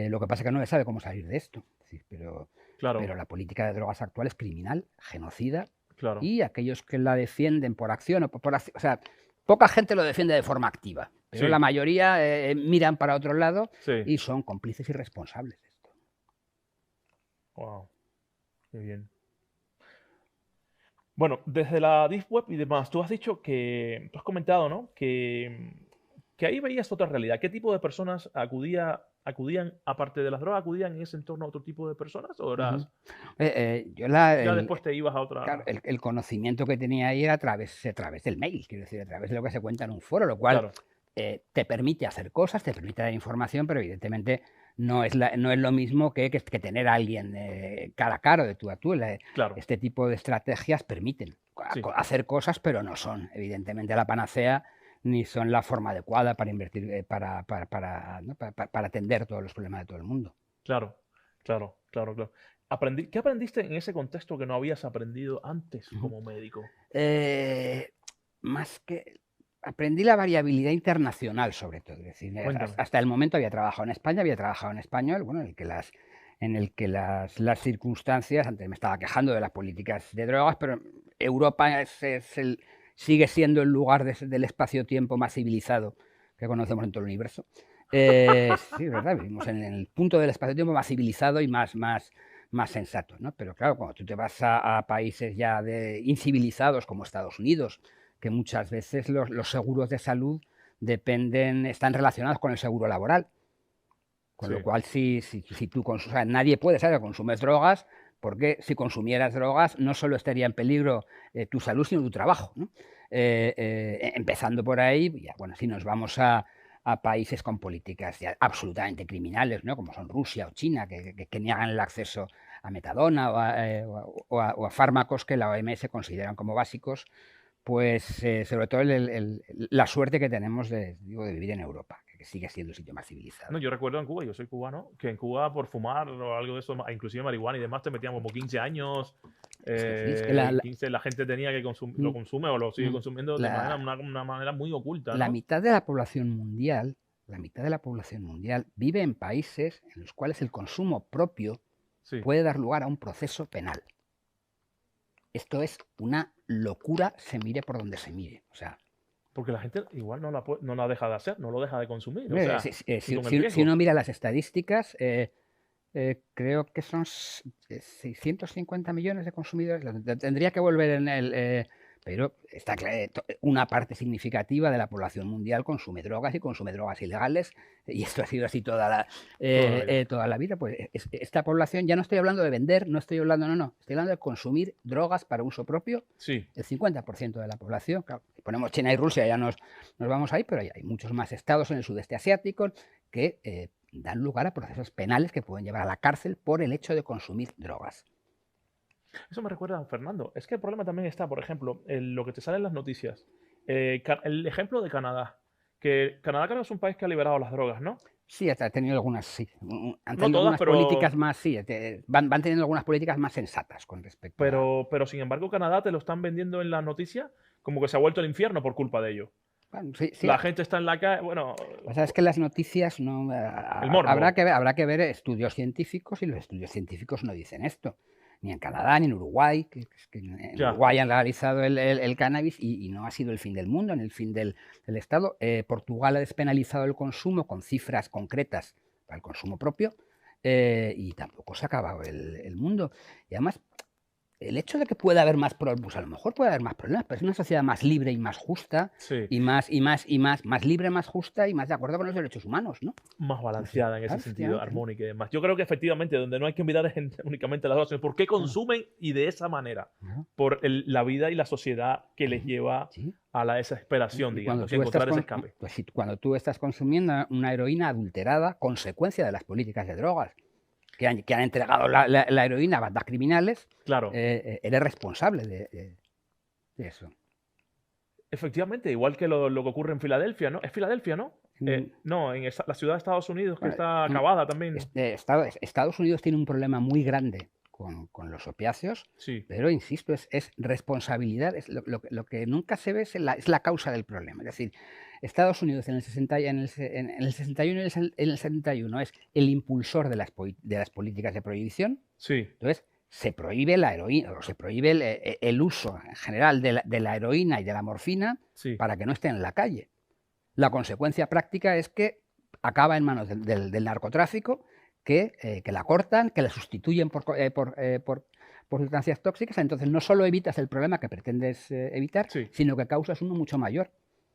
Speaker 1: Lo que pasa es que no se sabe cómo salir de esto. Es decir, pero
Speaker 2: claro,
Speaker 1: la política de drogas actual es criminal, genocida,
Speaker 2: claro.
Speaker 1: y aquellos que la defienden por acción o por acción, o sea, poca gente lo defiende de forma activa, pero
Speaker 2: Sí,
Speaker 1: la mayoría miran para otro lado
Speaker 2: sí.
Speaker 1: y son cómplices y responsables de esto.
Speaker 2: Wow, qué bien. Bueno, desde la Deep Web y demás, tú has dicho que, tú has comentado, ¿no? Que ahí veías otra realidad. ¿Qué tipo de personas acudían, aparte de las drogas, acudían en ese entorno a otro tipo de personas? ¿O
Speaker 1: Ujú.
Speaker 2: eras, ya
Speaker 1: El,
Speaker 2: después te ibas a
Speaker 1: claro,
Speaker 2: otra?
Speaker 1: el conocimiento que tenía ahí era a través del mail, quiero decir, a través de lo que se cuenta en un foro, lo cual
Speaker 2: Claro,
Speaker 1: te permite hacer cosas, te permite dar información, pero evidentemente no es lo mismo que tener a alguien cara a cara, de tú a tú.
Speaker 2: claro,
Speaker 1: Este tipo de estrategias permiten
Speaker 2: sí,
Speaker 1: hacer cosas, pero no son evidentemente la panacea ni son la forma adecuada para invertir, ¿no? Para atender todos los problemas de todo el mundo.
Speaker 2: claro, claro, claro, claro. ¿Qué aprendiste en ese contexto que no habías aprendido antes
Speaker 1: Ujú.
Speaker 2: como médico?
Speaker 1: Eh, Más que aprendí la variabilidad internacional, sobre todo. Es decir,
Speaker 2: Cuéntame.
Speaker 1: hasta el momento había trabajado en España, había trabajado en español, bueno, en el que las circunstancias, antes me estaba quejando de las políticas de drogas, pero Europa sigue siendo el lugar del espacio-tiempo más civilizado que conocemos en todo el universo. Sí, es verdad, vivimos en el punto del espacio-tiempo más civilizado y más sensato, ¿no? Pero claro, cuando tú te vas a países ya incivilizados como Estados Unidos, que muchas veces los seguros de salud están relacionados con el seguro laboral. Con
Speaker 2: Sí,
Speaker 1: lo cual, si tú o sea, nadie puede saber que consumes drogas, porque si consumieras drogas no solo estaría en peligro tu salud, sino tu trabajo, ¿no? Empezando por ahí, ya, bueno, si nos vamos a países con políticas ya absolutamente criminales, ¿no? Como son Rusia o China, que niegan el acceso a metadona o a fármacos que la OMS consideran como básicos, pues sobre todo la suerte que tenemos digo, de vivir en Europa, que sigue siendo el sitio más
Speaker 2: no,
Speaker 1: civilizado.
Speaker 2: yo recuerdo en Cuba, yo soy cubano, que en Cuba por fumar o algo de eso, inclusive marihuana y demás, te metían como 15 años.
Speaker 1: Es que sí, es que la, la,
Speaker 2: 15, la gente tenía que lo
Speaker 1: mm,
Speaker 2: consume o lo sigue
Speaker 1: mm,
Speaker 2: consumiendo de manera,
Speaker 1: la-
Speaker 2: una manera muy oculta,
Speaker 1: la
Speaker 2: ¿no?
Speaker 1: mitad de la población mundial, la mitad de la población mundial vive en países en los cuales el consumo propio
Speaker 2: Sí,
Speaker 1: puede dar lugar a un proceso penal. Esto es una locura, se mire por donde se mire. O sea,
Speaker 2: porque la gente igual no la deja de hacer, no lo deja de consumir, o sea, y con el
Speaker 1: si uno
Speaker 2: riesgo.
Speaker 1: mira las estadísticas, creo que son 650 millones de consumidores. Tendría que volver en pero está claro, una parte significativa de la población mundial consume drogas y consume drogas ilegales, y esto ha sido así
Speaker 2: Toda la vida.
Speaker 1: toda la vida. Pues esta población, ya no estoy hablando de vender, no estoy hablando, no, estoy hablando de consumir drogas para uso propio.
Speaker 2: Sí,
Speaker 1: El 50% de la población, claro, si ponemos China y Rusia ya nos vamos ahí, pero hay muchos más estados en el sudeste asiático que dan lugar a procesos penales que pueden llevar a la cárcel por el hecho de consumir drogas.
Speaker 2: eso me recuerda a Fernando. Es que el problema también está, por ejemplo, en lo que te sale en las noticias. El ejemplo de Canadá. Que Canadá creo que es un país que ha liberado las drogas, ¿no?
Speaker 1: Sí, ha tenido algunas, sí. Han
Speaker 2: No
Speaker 1: tenido
Speaker 2: todas,
Speaker 1: algunas políticas más, sí, van teniendo algunas políticas más sensatas con respecto a...
Speaker 2: pero sin embargo Canadá te lo están vendiendo en las noticias como que se ha vuelto el infierno por culpa de ello.
Speaker 1: Bueno, sí, sí,
Speaker 2: La gente está en la calle, bueno,
Speaker 1: o sea, es que las noticias no...
Speaker 2: el morbo.
Speaker 1: habrá que ver estudios científicos, y los estudios científicos no dicen esto. Ni en Canadá, ni en Uruguay, que en
Speaker 2: Ya,
Speaker 1: Uruguay han legalizado el cannabis y no ha sido el fin del mundo, ni el fin del Estado. Portugal ha despenalizado el consumo con cifras concretas para el consumo propio, y tampoco se ha acabado el mundo. Y además, el hecho de que pueda haber más problemas, pues a lo mejor puede haber más problemas, pero es una sociedad más libre y más justa,
Speaker 2: sí,
Speaker 1: más libre, más justa y más de acuerdo con los derechos humanos, ¿no?
Speaker 2: más
Speaker 1: No sé,
Speaker 2: balanceada en ese
Speaker 1: claro,
Speaker 2: sentido,
Speaker 1: efectivamente, ¿no?
Speaker 2: armónica y demás. Yo creo que efectivamente donde no hay que mirar es únicamente las drogas, sino por qué
Speaker 1: Claro,
Speaker 2: consumen y de esa manera,
Speaker 1: claro,
Speaker 2: por la vida y la sociedad que les
Speaker 1: ujú,
Speaker 2: lleva
Speaker 1: sí.
Speaker 2: a la desesperación,
Speaker 1: Y cuando
Speaker 2: digamos, y
Speaker 1: tú estás
Speaker 2: encontrar ese escape.
Speaker 1: pues cuando tú estás consumiendo una heroína adulterada, consecuencia de las políticas de drogas, que han entregado la heroína a bandas criminales,
Speaker 2: Claro,
Speaker 1: eres responsable de eso.
Speaker 2: Efectivamente, igual que lo que ocurre en Filadelfia, ¿no? Es Filadelfia, ¿no?
Speaker 1: Mm,
Speaker 2: No, en la ciudad de Estados Unidos que
Speaker 1: bueno,
Speaker 2: está acabada también.
Speaker 1: Estados Unidos tiene un problema muy grande con los opiáceos,
Speaker 2: Sí,
Speaker 1: pero insisto, es responsabilidad, lo que nunca se ve es la causa del problema. Es decir, Estados Unidos en el 60, en el 61 y en el 71 es el impulsor de de las políticas de prohibición.
Speaker 2: sí,
Speaker 1: Entonces, se prohíbe la heroína, o se prohíbe el uso en general de la heroína y de la morfina
Speaker 2: sí.
Speaker 1: para que no estén en la calle. La consecuencia práctica es que acaba en manos del narcotráfico, que la cortan, que la sustituyen por sustancias tóxicas. Entonces no solo evitas el problema que pretendes evitar,
Speaker 2: Sí.
Speaker 1: sino que causas uno mucho mayor.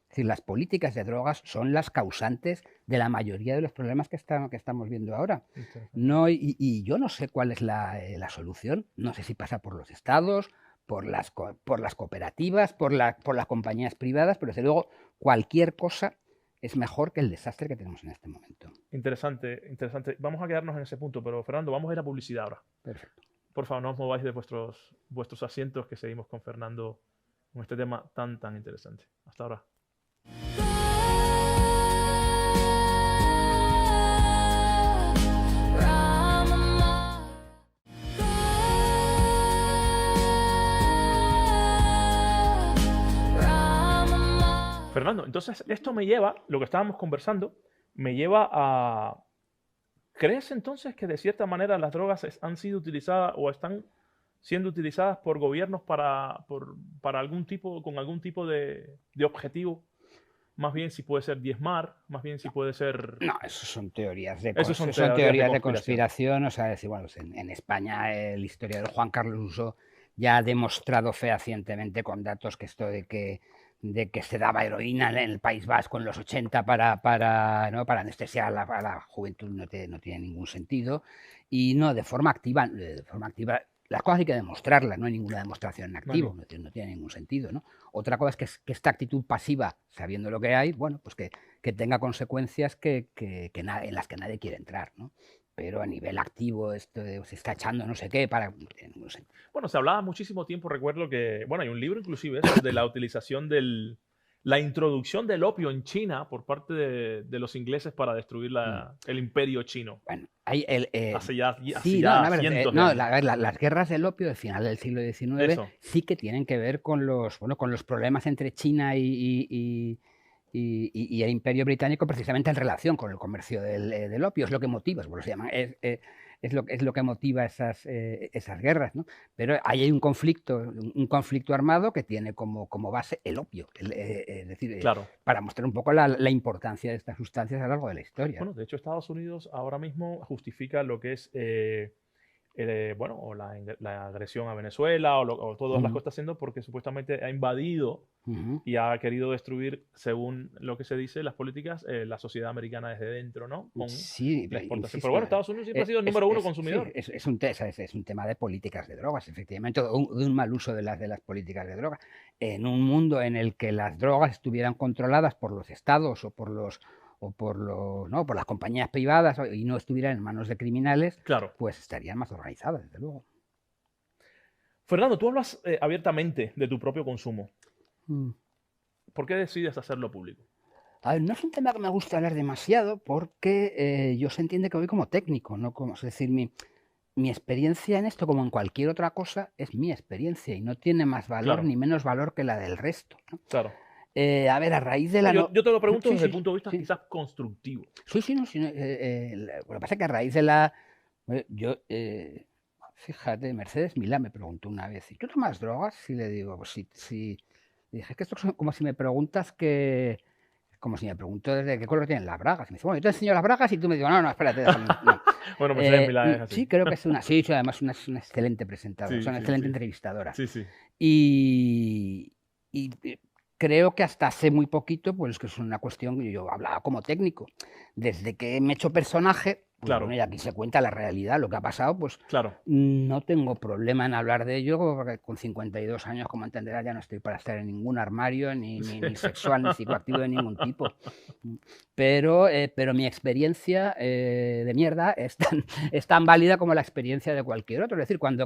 Speaker 1: Es decir, las políticas de drogas son las causantes de la mayoría de los problemas que estamos viendo ahora.
Speaker 2: Interesante.
Speaker 1: No, y yo no sé cuál es la solución. No sé si pasa por los estados, por las cooperativas, por las compañías privadas, pero desde luego cualquier cosa es mejor que el desastre que tenemos en este momento.
Speaker 2: Interesante, interesante. Vamos a quedarnos en ese punto, pero Fernando, vamos a ir a publicidad ahora.
Speaker 1: Perfecto.
Speaker 2: Por favor, no os mováis de vuestros asientos, que seguimos con Fernando con este tema tan interesante. Hasta ahora. Fernando, entonces esto me lleva, lo que estábamos conversando, me lleva a... ¿Crees entonces que de cierta manera las drogas han sido utilizadas o están siendo utilizadas por gobiernos para algún tipo, con algún tipo de objetivo? Más bien si puede ser diezmar, más bien si puede ser...
Speaker 1: No, eso son teorías
Speaker 2: Eso son teorías de
Speaker 1: conspiración. O sea, decir, bueno, pues en España el historiador Juan Carlos Uso ya ha demostrado fehacientemente con datos que esto de que se daba heroína en el País Vasco en los 80 para anestesiar a la juventud no tiene ningún sentido. Y no, de forma activa, las cosas hay que demostrarlas, no hay ninguna demostración en activo, no tiene ningún sentido, ¿no? Otra cosa es que esta actitud pasiva, sabiendo lo que hay, bueno, pues que tenga consecuencias en las que nadie quiere entrar, ¿no? Pero a nivel activo, esto se está echando no sé qué para... No tiene ningún sentido.
Speaker 2: Bueno, se hablaba muchísimo tiempo, recuerdo que, bueno, hay un libro inclusive de la utilización la introducción del opio en China por parte de los ingleses para destruir el imperio chino.
Speaker 1: Bueno, hay
Speaker 2: hace ya cientos de años.
Speaker 1: Las guerras del opio del final del siglo XIX
Speaker 2: Eso.
Speaker 1: sí que tienen que ver con los problemas entre China y el Imperio Británico, precisamente en relación con el comercio del opio. Es lo que motiva, se llaman, es lo que motiva esas guerras, ¿no? Pero ahí hay un conflicto armado que tiene como base el opio, es decir,
Speaker 2: Claro.
Speaker 1: para mostrar un poco la importancia de estas sustancias a lo largo de la historia.
Speaker 2: Bueno, de hecho Estados Unidos ahora mismo justifica lo que es o la agresión a Venezuela o todas las cosas que está haciendo porque supuestamente ha invadido y ha querido destruir, según lo que se dice, las políticas, la sociedad americana desde dentro, ¿no? Con
Speaker 1: Sí,
Speaker 2: la exportación.
Speaker 1: insisto,
Speaker 2: Pero bueno, Estados Unidos siempre ha sido el número uno consumidor.
Speaker 1: Sí, es un tema de políticas de drogas, efectivamente, de un mal uso de las políticas de drogas. En un mundo en el que las drogas estuvieran controladas por los estados o por las compañías privadas y no estuvieran en manos de criminales,
Speaker 2: Claro.
Speaker 1: pues estarían más organizadas, desde luego.
Speaker 2: Fernando, tú hablas abiertamente de tu propio consumo. ¿Por qué decides hacerlo público?
Speaker 1: A ver, no es un tema que me gusta hablar demasiado porque yo se entiende que voy como técnico, no como, es decir, mi experiencia en esto, como en cualquier otra cosa, es mi experiencia y no tiene más valor
Speaker 2: Claro.
Speaker 1: ni menos valor que la del resto, ¿no?
Speaker 2: Claro.
Speaker 1: A ver, a raíz de la...
Speaker 2: Yo te lo pregunto
Speaker 1: Sí,
Speaker 2: desde
Speaker 1: sí,
Speaker 2: el punto de vista
Speaker 1: sí.
Speaker 2: quizás constructivo.
Speaker 1: Sí, no, lo que pasa es que a raíz de la... fíjate, Mercedes Milá me preguntó una vez, ¿y tú tomas drogas? Y le digo, pues sí. Le dije, es que esto es como si me preguntas como si me pregunto desde qué color tienen las bragas. Y me dice, bueno, yo te enseño las bragas y tú me dices, no, espérate, déjame. No.
Speaker 2: Bueno, Mercedes Milá es así.
Speaker 1: Sí, creo que es además es una excelente presentadora, es una excelente entrevistadora.
Speaker 2: Sí.
Speaker 1: Y creo que hasta hace muy poquito, pues que es una cuestión que yo hablaba como técnico. Desde que me he hecho personaje, Pues
Speaker 2: Claro,
Speaker 1: bueno, y aquí se cuenta la realidad, lo que ha pasado, pues
Speaker 2: claro,
Speaker 1: no tengo problema en hablar de ello, porque con 52 años, como entenderás, ya no estoy para estar en ningún armario, ni sexual, ni psicoactivo de ningún tipo. Pero mi experiencia de mierda es tan válida como la experiencia de cualquier otro. Es decir, con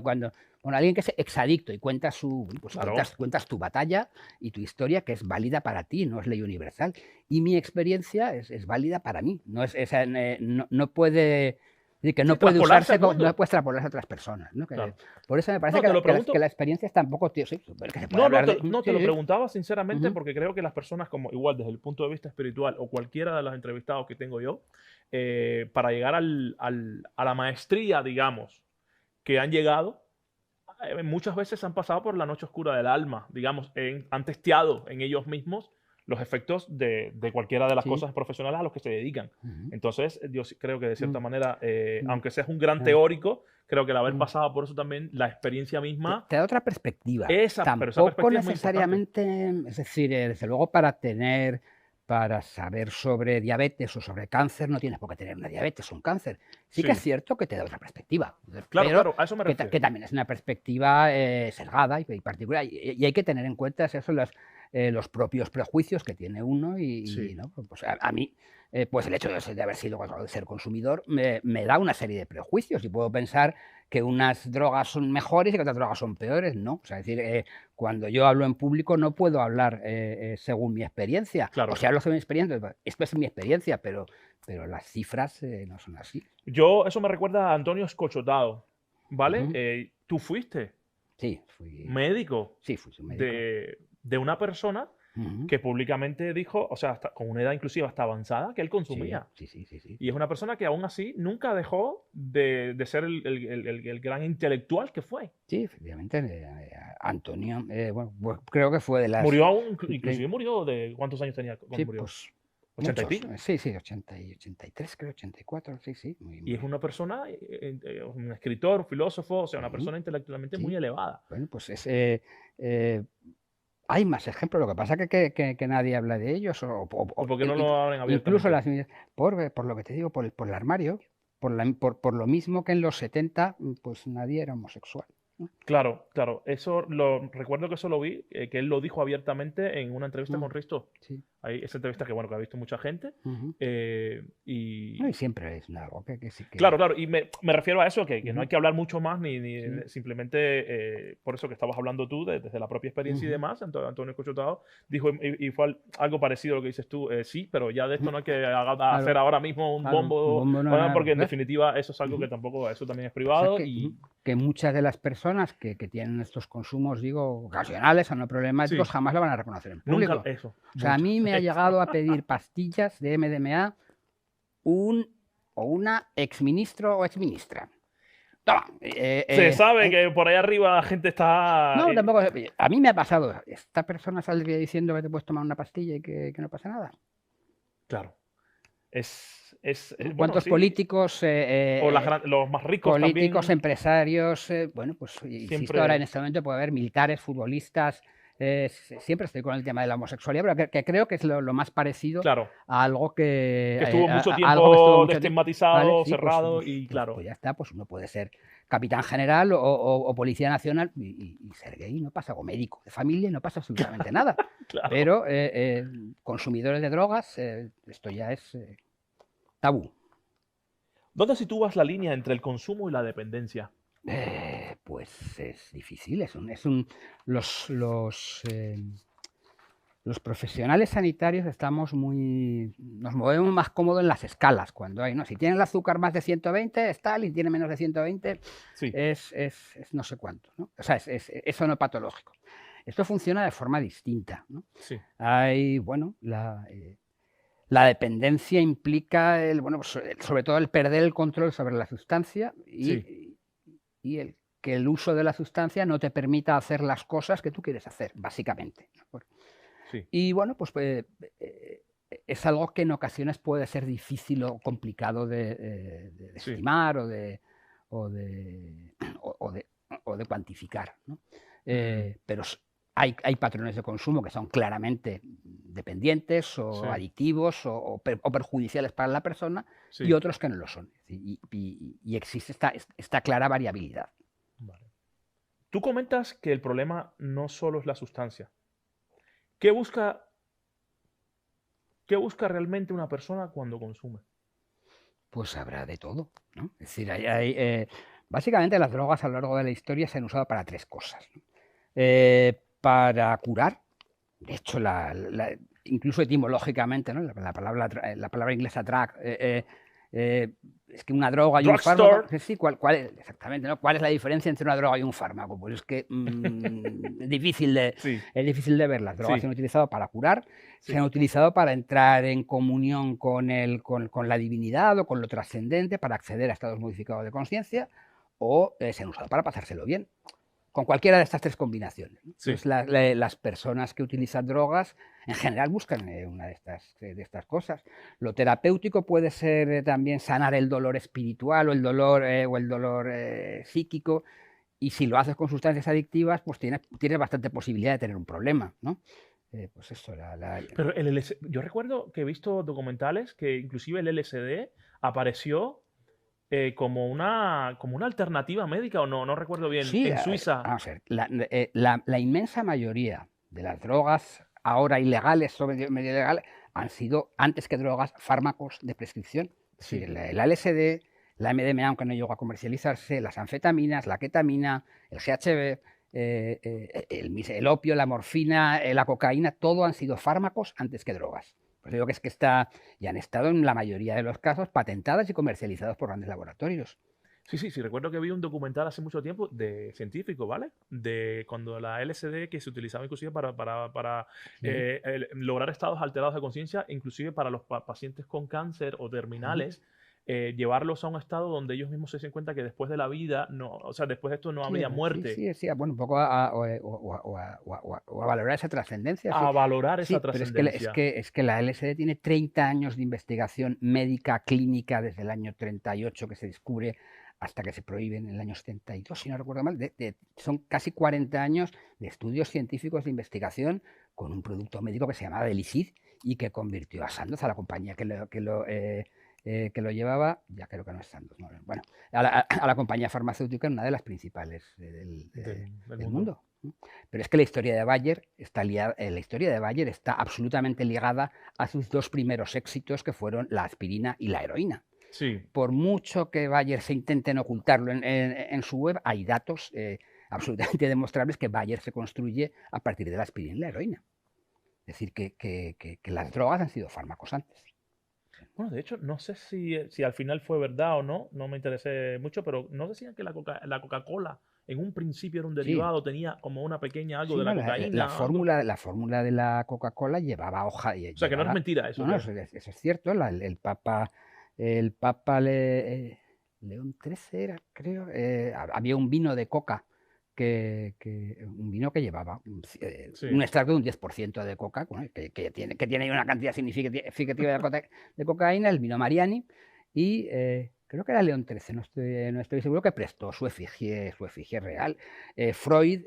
Speaker 1: alguien que es exadicto y cuentas, pues
Speaker 2: claro,
Speaker 1: cuentas tu batalla y tu historia, que es válida para ti, no es ley universal. Y mi experiencia es válida para mí, no puede... Es decir, que
Speaker 2: sí,
Speaker 1: no puede
Speaker 2: traspolarse
Speaker 1: usarse,
Speaker 2: al
Speaker 1: no
Speaker 2: mundo.
Speaker 1: puede extrapolarse a otras personas, ¿no?
Speaker 2: Claro.
Speaker 1: Por eso me parece
Speaker 2: No, te lo pregunto.
Speaker 1: que la experiencia es tan poco, tío, sí, que se puede
Speaker 2: No,
Speaker 1: hablar de...
Speaker 2: no, te
Speaker 1: Sí,
Speaker 2: lo
Speaker 1: sí.
Speaker 2: preguntaba sinceramente
Speaker 1: Ujú.
Speaker 2: porque creo que las personas, como igual desde el punto de vista espiritual o cualquiera de los entrevistados que tengo yo, para llegar a la maestría, digamos, que han llegado, muchas veces han pasado por la noche oscura del alma, digamos, han testeado en ellos mismos los efectos de cualquiera de las
Speaker 1: Sí.
Speaker 2: cosas profesionales a los que se dedican.
Speaker 1: Ujú.
Speaker 2: Entonces, yo sí creo que de cierta
Speaker 1: Mm,
Speaker 2: manera,
Speaker 1: mm,
Speaker 2: aunque seas un gran
Speaker 1: ah,
Speaker 2: teórico, creo que el haber
Speaker 1: mm.
Speaker 2: pasado por eso también, la experiencia misma,
Speaker 1: Te da otra perspectiva.
Speaker 2: pero esa
Speaker 1: Tampoco
Speaker 2: perspectiva es muy importante.
Speaker 1: necesariamente, es decir, desde luego para saber sobre diabetes o sobre cáncer no tienes por qué tener una diabetes o un cáncer. Sí que es
Speaker 2: Sí,
Speaker 1: cierto que te da otra perspectiva,
Speaker 2: claro,
Speaker 1: pero
Speaker 2: claro, a eso me
Speaker 1: que
Speaker 2: refiero.
Speaker 1: también es una perspectiva sesgada y particular. Y hay que tener en cuenta eso, los propios prejuicios que tiene uno
Speaker 2: Sí,
Speaker 1: ¿no? Pues a mí, pues el hecho de haber sido de ser consumidor me da una serie de prejuicios y puedo pensar que unas drogas son mejores y que otras drogas son peores, ¿no? O sea, es decir, cuando yo hablo en público no puedo hablar según mi experiencia. O
Speaker 2: claro.
Speaker 1: sea, hablo según mi experiencia, esto es mi experiencia, pero las cifras no son así.
Speaker 2: Eso me recuerda a Antonio Escochotado, ¿vale?
Speaker 1: Ujú.
Speaker 2: Tú fuiste
Speaker 1: Sí,
Speaker 2: médico
Speaker 1: fui su médico.
Speaker 2: de una persona
Speaker 1: Ujú.
Speaker 2: que públicamente dijo, o sea, con una edad inclusive hasta avanzada, que él
Speaker 1: Sí,
Speaker 2: consumía.
Speaker 1: sí, sí, sí, sí.
Speaker 2: Y es una persona que aún así nunca dejó de ser el gran intelectual que fue.
Speaker 1: Sí, efectivamente, Antonio, bueno, pues creo que fue de las...
Speaker 2: Murió aún,
Speaker 1: de-
Speaker 2: inclusive murió de ¿cuántos años tenía
Speaker 1: sí,
Speaker 2: cuando murió?
Speaker 1: pues
Speaker 2: 80 y
Speaker 1: muchos.
Speaker 2: pico.
Speaker 1: Sí, sí, 80 y 83, creo, 84, sí, sí, muy,
Speaker 2: Y es
Speaker 1: muy.
Speaker 2: una persona, un escritor, un filósofo, o sea, una
Speaker 1: Ujú.
Speaker 2: persona intelectualmente muy
Speaker 1: Sí,
Speaker 2: elevada.
Speaker 1: bueno, pues eh, hay más ejemplos, lo que pasa que nadie habla de ellos,
Speaker 2: ¿O por qué no lo abren
Speaker 1: incluso
Speaker 2: abiertamente?
Speaker 1: por lo que te digo, por el armario, por lo mismo que en los 70, pues nadie era homosexual, ¿no?
Speaker 2: Claro, claro. Recuerdo que eso lo vi, que él lo dijo abiertamente en una entrevista
Speaker 1: Mm,
Speaker 2: con Risto.
Speaker 1: sí.
Speaker 2: Hay esa entrevista que, bueno, que ha visto mucha gente.
Speaker 1: Ujú. No, y
Speaker 2: Y
Speaker 1: siempre es algo que sí que...
Speaker 2: claro, claro. Y me refiero a eso, que no
Speaker 1: Ujú.
Speaker 2: hay que hablar mucho más, ni
Speaker 1: Sí.
Speaker 2: simplemente por eso que estabas hablando tú, desde la propia experiencia y
Speaker 1: Ujú.
Speaker 2: demás. Antonio Escochotado dijo, y fue algo parecido a lo que dices tú. Sí, pero ya de esto no hay que hacer
Speaker 1: Claro,
Speaker 2: ahora mismo un
Speaker 1: claro, un
Speaker 2: bombo,
Speaker 1: bombo no
Speaker 2: ahora,
Speaker 1: nada,
Speaker 2: porque en
Speaker 1: ¿ves?
Speaker 2: definitiva eso es algo que
Speaker 1: Ujú.
Speaker 2: tampoco, eso también es
Speaker 1: Pasa
Speaker 2: privado y
Speaker 1: que muchas de las personas que tienen estos consumos, digo, ocasionales o no problemáticos,
Speaker 2: sí,
Speaker 1: jamás lo van a reconocer en
Speaker 2: nunca,
Speaker 1: público.
Speaker 2: eso,
Speaker 1: O sea, a
Speaker 2: mucho,
Speaker 1: mí me ha
Speaker 2: eso.
Speaker 1: llegado a pedir pastillas de MDMA un o una exministro o exministra. Toma,
Speaker 2: Se sabe que por ahí arriba la gente está.
Speaker 1: no, tampoco. A mí me ha pasado. Esta persona saldría diciendo que te puedes tomar una pastilla y que no pasa nada,
Speaker 2: Claro.
Speaker 1: ¿no?
Speaker 2: Bueno,
Speaker 1: ¿Cuántos
Speaker 2: sí.
Speaker 1: políticos,
Speaker 2: O los más ricos también.
Speaker 1: empresarios, bueno, pues insisto, ahora en
Speaker 2: Siempre.
Speaker 1: este momento puede haber militares, futbolistas, siempre estoy con el tema de la homosexualidad, pero que creo que es lo más parecido
Speaker 2: Claro.
Speaker 1: a algo
Speaker 2: Que estuvo mucho
Speaker 1: a algo que estuvo
Speaker 2: tiempo
Speaker 1: mucho tiempo, ¿vale?
Speaker 2: destigmatizado,
Speaker 1: Sí, pues,
Speaker 2: cerrado y claro.
Speaker 1: pues ya está, pues uno puede ser capitán general o policía nacional y ser gay, no pasa, o médico de familia y no pasa absolutamente nada.
Speaker 2: Claro.
Speaker 1: Pero consumidores de drogas, esto ya es tabú.
Speaker 2: ¿Dónde sitúas la línea entre el consumo y la dependencia?
Speaker 1: Pues es difícil, los, los profesionales sanitarios nos movemos más cómodo en las escalas, cuando hay, ¿no? Si tiene el azúcar más de 120 es tal, y tiene menos de 120
Speaker 2: Sí,
Speaker 1: es no sé cuánto, ¿no? O sea, es patológico. Esto funciona de forma distinta, ¿no?
Speaker 2: sí.
Speaker 1: Hay, bueno, la dependencia implica, bueno, pues, sobre todo el perder el control sobre la sustancia
Speaker 2: Sí.
Speaker 1: y que el uso de la sustancia no te permita hacer las cosas que tú quieres hacer, básicamente, ¿no?
Speaker 2: Sí.
Speaker 1: Y bueno, pues es algo que en ocasiones puede ser difícil o complicado de
Speaker 2: Sí.
Speaker 1: estimar o de, o de, o de cuantificar, ¿no?
Speaker 2: Mm,
Speaker 1: Pero hay patrones de consumo que son claramente dependientes o
Speaker 2: Sí.
Speaker 1: adictivos o perjudiciales para la persona,
Speaker 2: Sí.
Speaker 1: y otros que no lo son. Y existe esta clara variabilidad.
Speaker 2: Vale. Tú comentas que el problema no solo es la sustancia. ¿Qué busca, qué busca realmente una persona cuando consume?
Speaker 1: Pues habrá de todo, ¿no? Es decir, básicamente las drogas a lo largo de la historia se han usado para tres cosas, ¿no? Para curar, de hecho, incluso etimológicamente, ¿no? La palabra inglesa drug, es que una droga y un fármaco.
Speaker 2: Drugstore.
Speaker 1: Sí, ¿cuál es, exactamente, ¿no? ¿Cuál es la diferencia entre una droga y un fármaco? Pues es que es difícil
Speaker 2: Sí,
Speaker 1: es difícil de ver. Las drogas
Speaker 2: sí,
Speaker 1: se han utilizado para curar, se
Speaker 2: sí.
Speaker 1: han utilizado para entrar en comunión con la divinidad o con lo trascendente, para acceder a estados modificados de conciencia, o se han usado para pasárselo bien, con cualquiera de estas tres combinaciones, ¿no?
Speaker 2: Sí.
Speaker 1: Entonces, las personas que utilizan drogas en general buscan una de estas cosas. Lo terapéutico puede ser también sanar el dolor espiritual o el dolor psíquico, y si lo haces con sustancias adictivas, pues tienes bastante posibilidad de tener un problema, ¿no? Pues eso,
Speaker 2: Pero el LSD, yo recuerdo que he visto documentales que inclusive el LSD apareció como una alternativa médica, o no recuerdo bien,
Speaker 1: Sí,
Speaker 2: en Suiza.
Speaker 1: vamos a ver, la inmensa mayoría de las drogas ahora ilegales o medio ilegales han sido, antes que drogas, fármacos de prescripción. Es
Speaker 2: Sí.
Speaker 1: decir, el LSD, la MDMA, aunque no llegó a comercializarse, las anfetaminas, la ketamina, el GHB, el opio, la morfina, la cocaína, todo han sido fármacos antes que drogas. Pues digo que es que y han estado en la mayoría de los casos patentadas y comercializadas por grandes laboratorios.
Speaker 2: Sí, recuerdo que vi un documental hace mucho tiempo de científico, ¿vale? De cuando la LSD, que se utilizaba inclusive para
Speaker 1: Sí.
Speaker 2: lograr estados alterados de conciencia, inclusive para los pacientes con cáncer o terminales, llevarlos a un estado donde ellos mismos se den cuenta que después de la vida, no, o sea, después de esto no habría muerte.
Speaker 1: Sí, bueno, un poco o a valorar esa trascendencia, sí.
Speaker 2: A valorar esa
Speaker 1: Sí, pero
Speaker 2: trascendencia.
Speaker 1: es que la LSD tiene 30 años de investigación médica clínica desde el año 38 que se descubre hasta que se prohíbe en el año 72, si no recuerdo mal. Son casi 40 años de estudios científicos de investigación con un producto médico que se llamaba Delicid y que convirtió a Sandoz, a la compañía que lo llevaba, ya creo que no es Sandoz, no, bueno, a la compañía farmacéutica, en una de las principales del mundo. Pero es que la historia de Bayer está absolutamente ligada a sus dos primeros éxitos, que fueron la aspirina y la heroína.
Speaker 2: Sí.
Speaker 1: Por mucho que Bayer se intenten ocultarlo en su web, hay datos absolutamente demostrables que Bayer se construye a partir de la aspirina y la heroína. Es decir, que las drogas han sido fármacos antes.
Speaker 2: Bueno, de hecho, no sé si al final fue verdad o no, no me interesé mucho, pero no decían que la Coca-Cola en un principio era un derivado, tenía como una pequeña algo
Speaker 1: Sí,
Speaker 2: de la
Speaker 1: no,
Speaker 2: cocaína.
Speaker 1: la fórmula de la Coca-Cola llevaba hoja.
Speaker 2: O sea, que no es mentira eso.
Speaker 1: No, eso es cierto. El Papa León XIII era, creo, había un vino de coca, un vino que llevaba un extracto de un 10% de coca, bueno, que tiene ahí una cantidad significativa de cocaína, el vino Mariani, y creo que era León XIII, no estoy seguro, que prestó su efigie real. Freud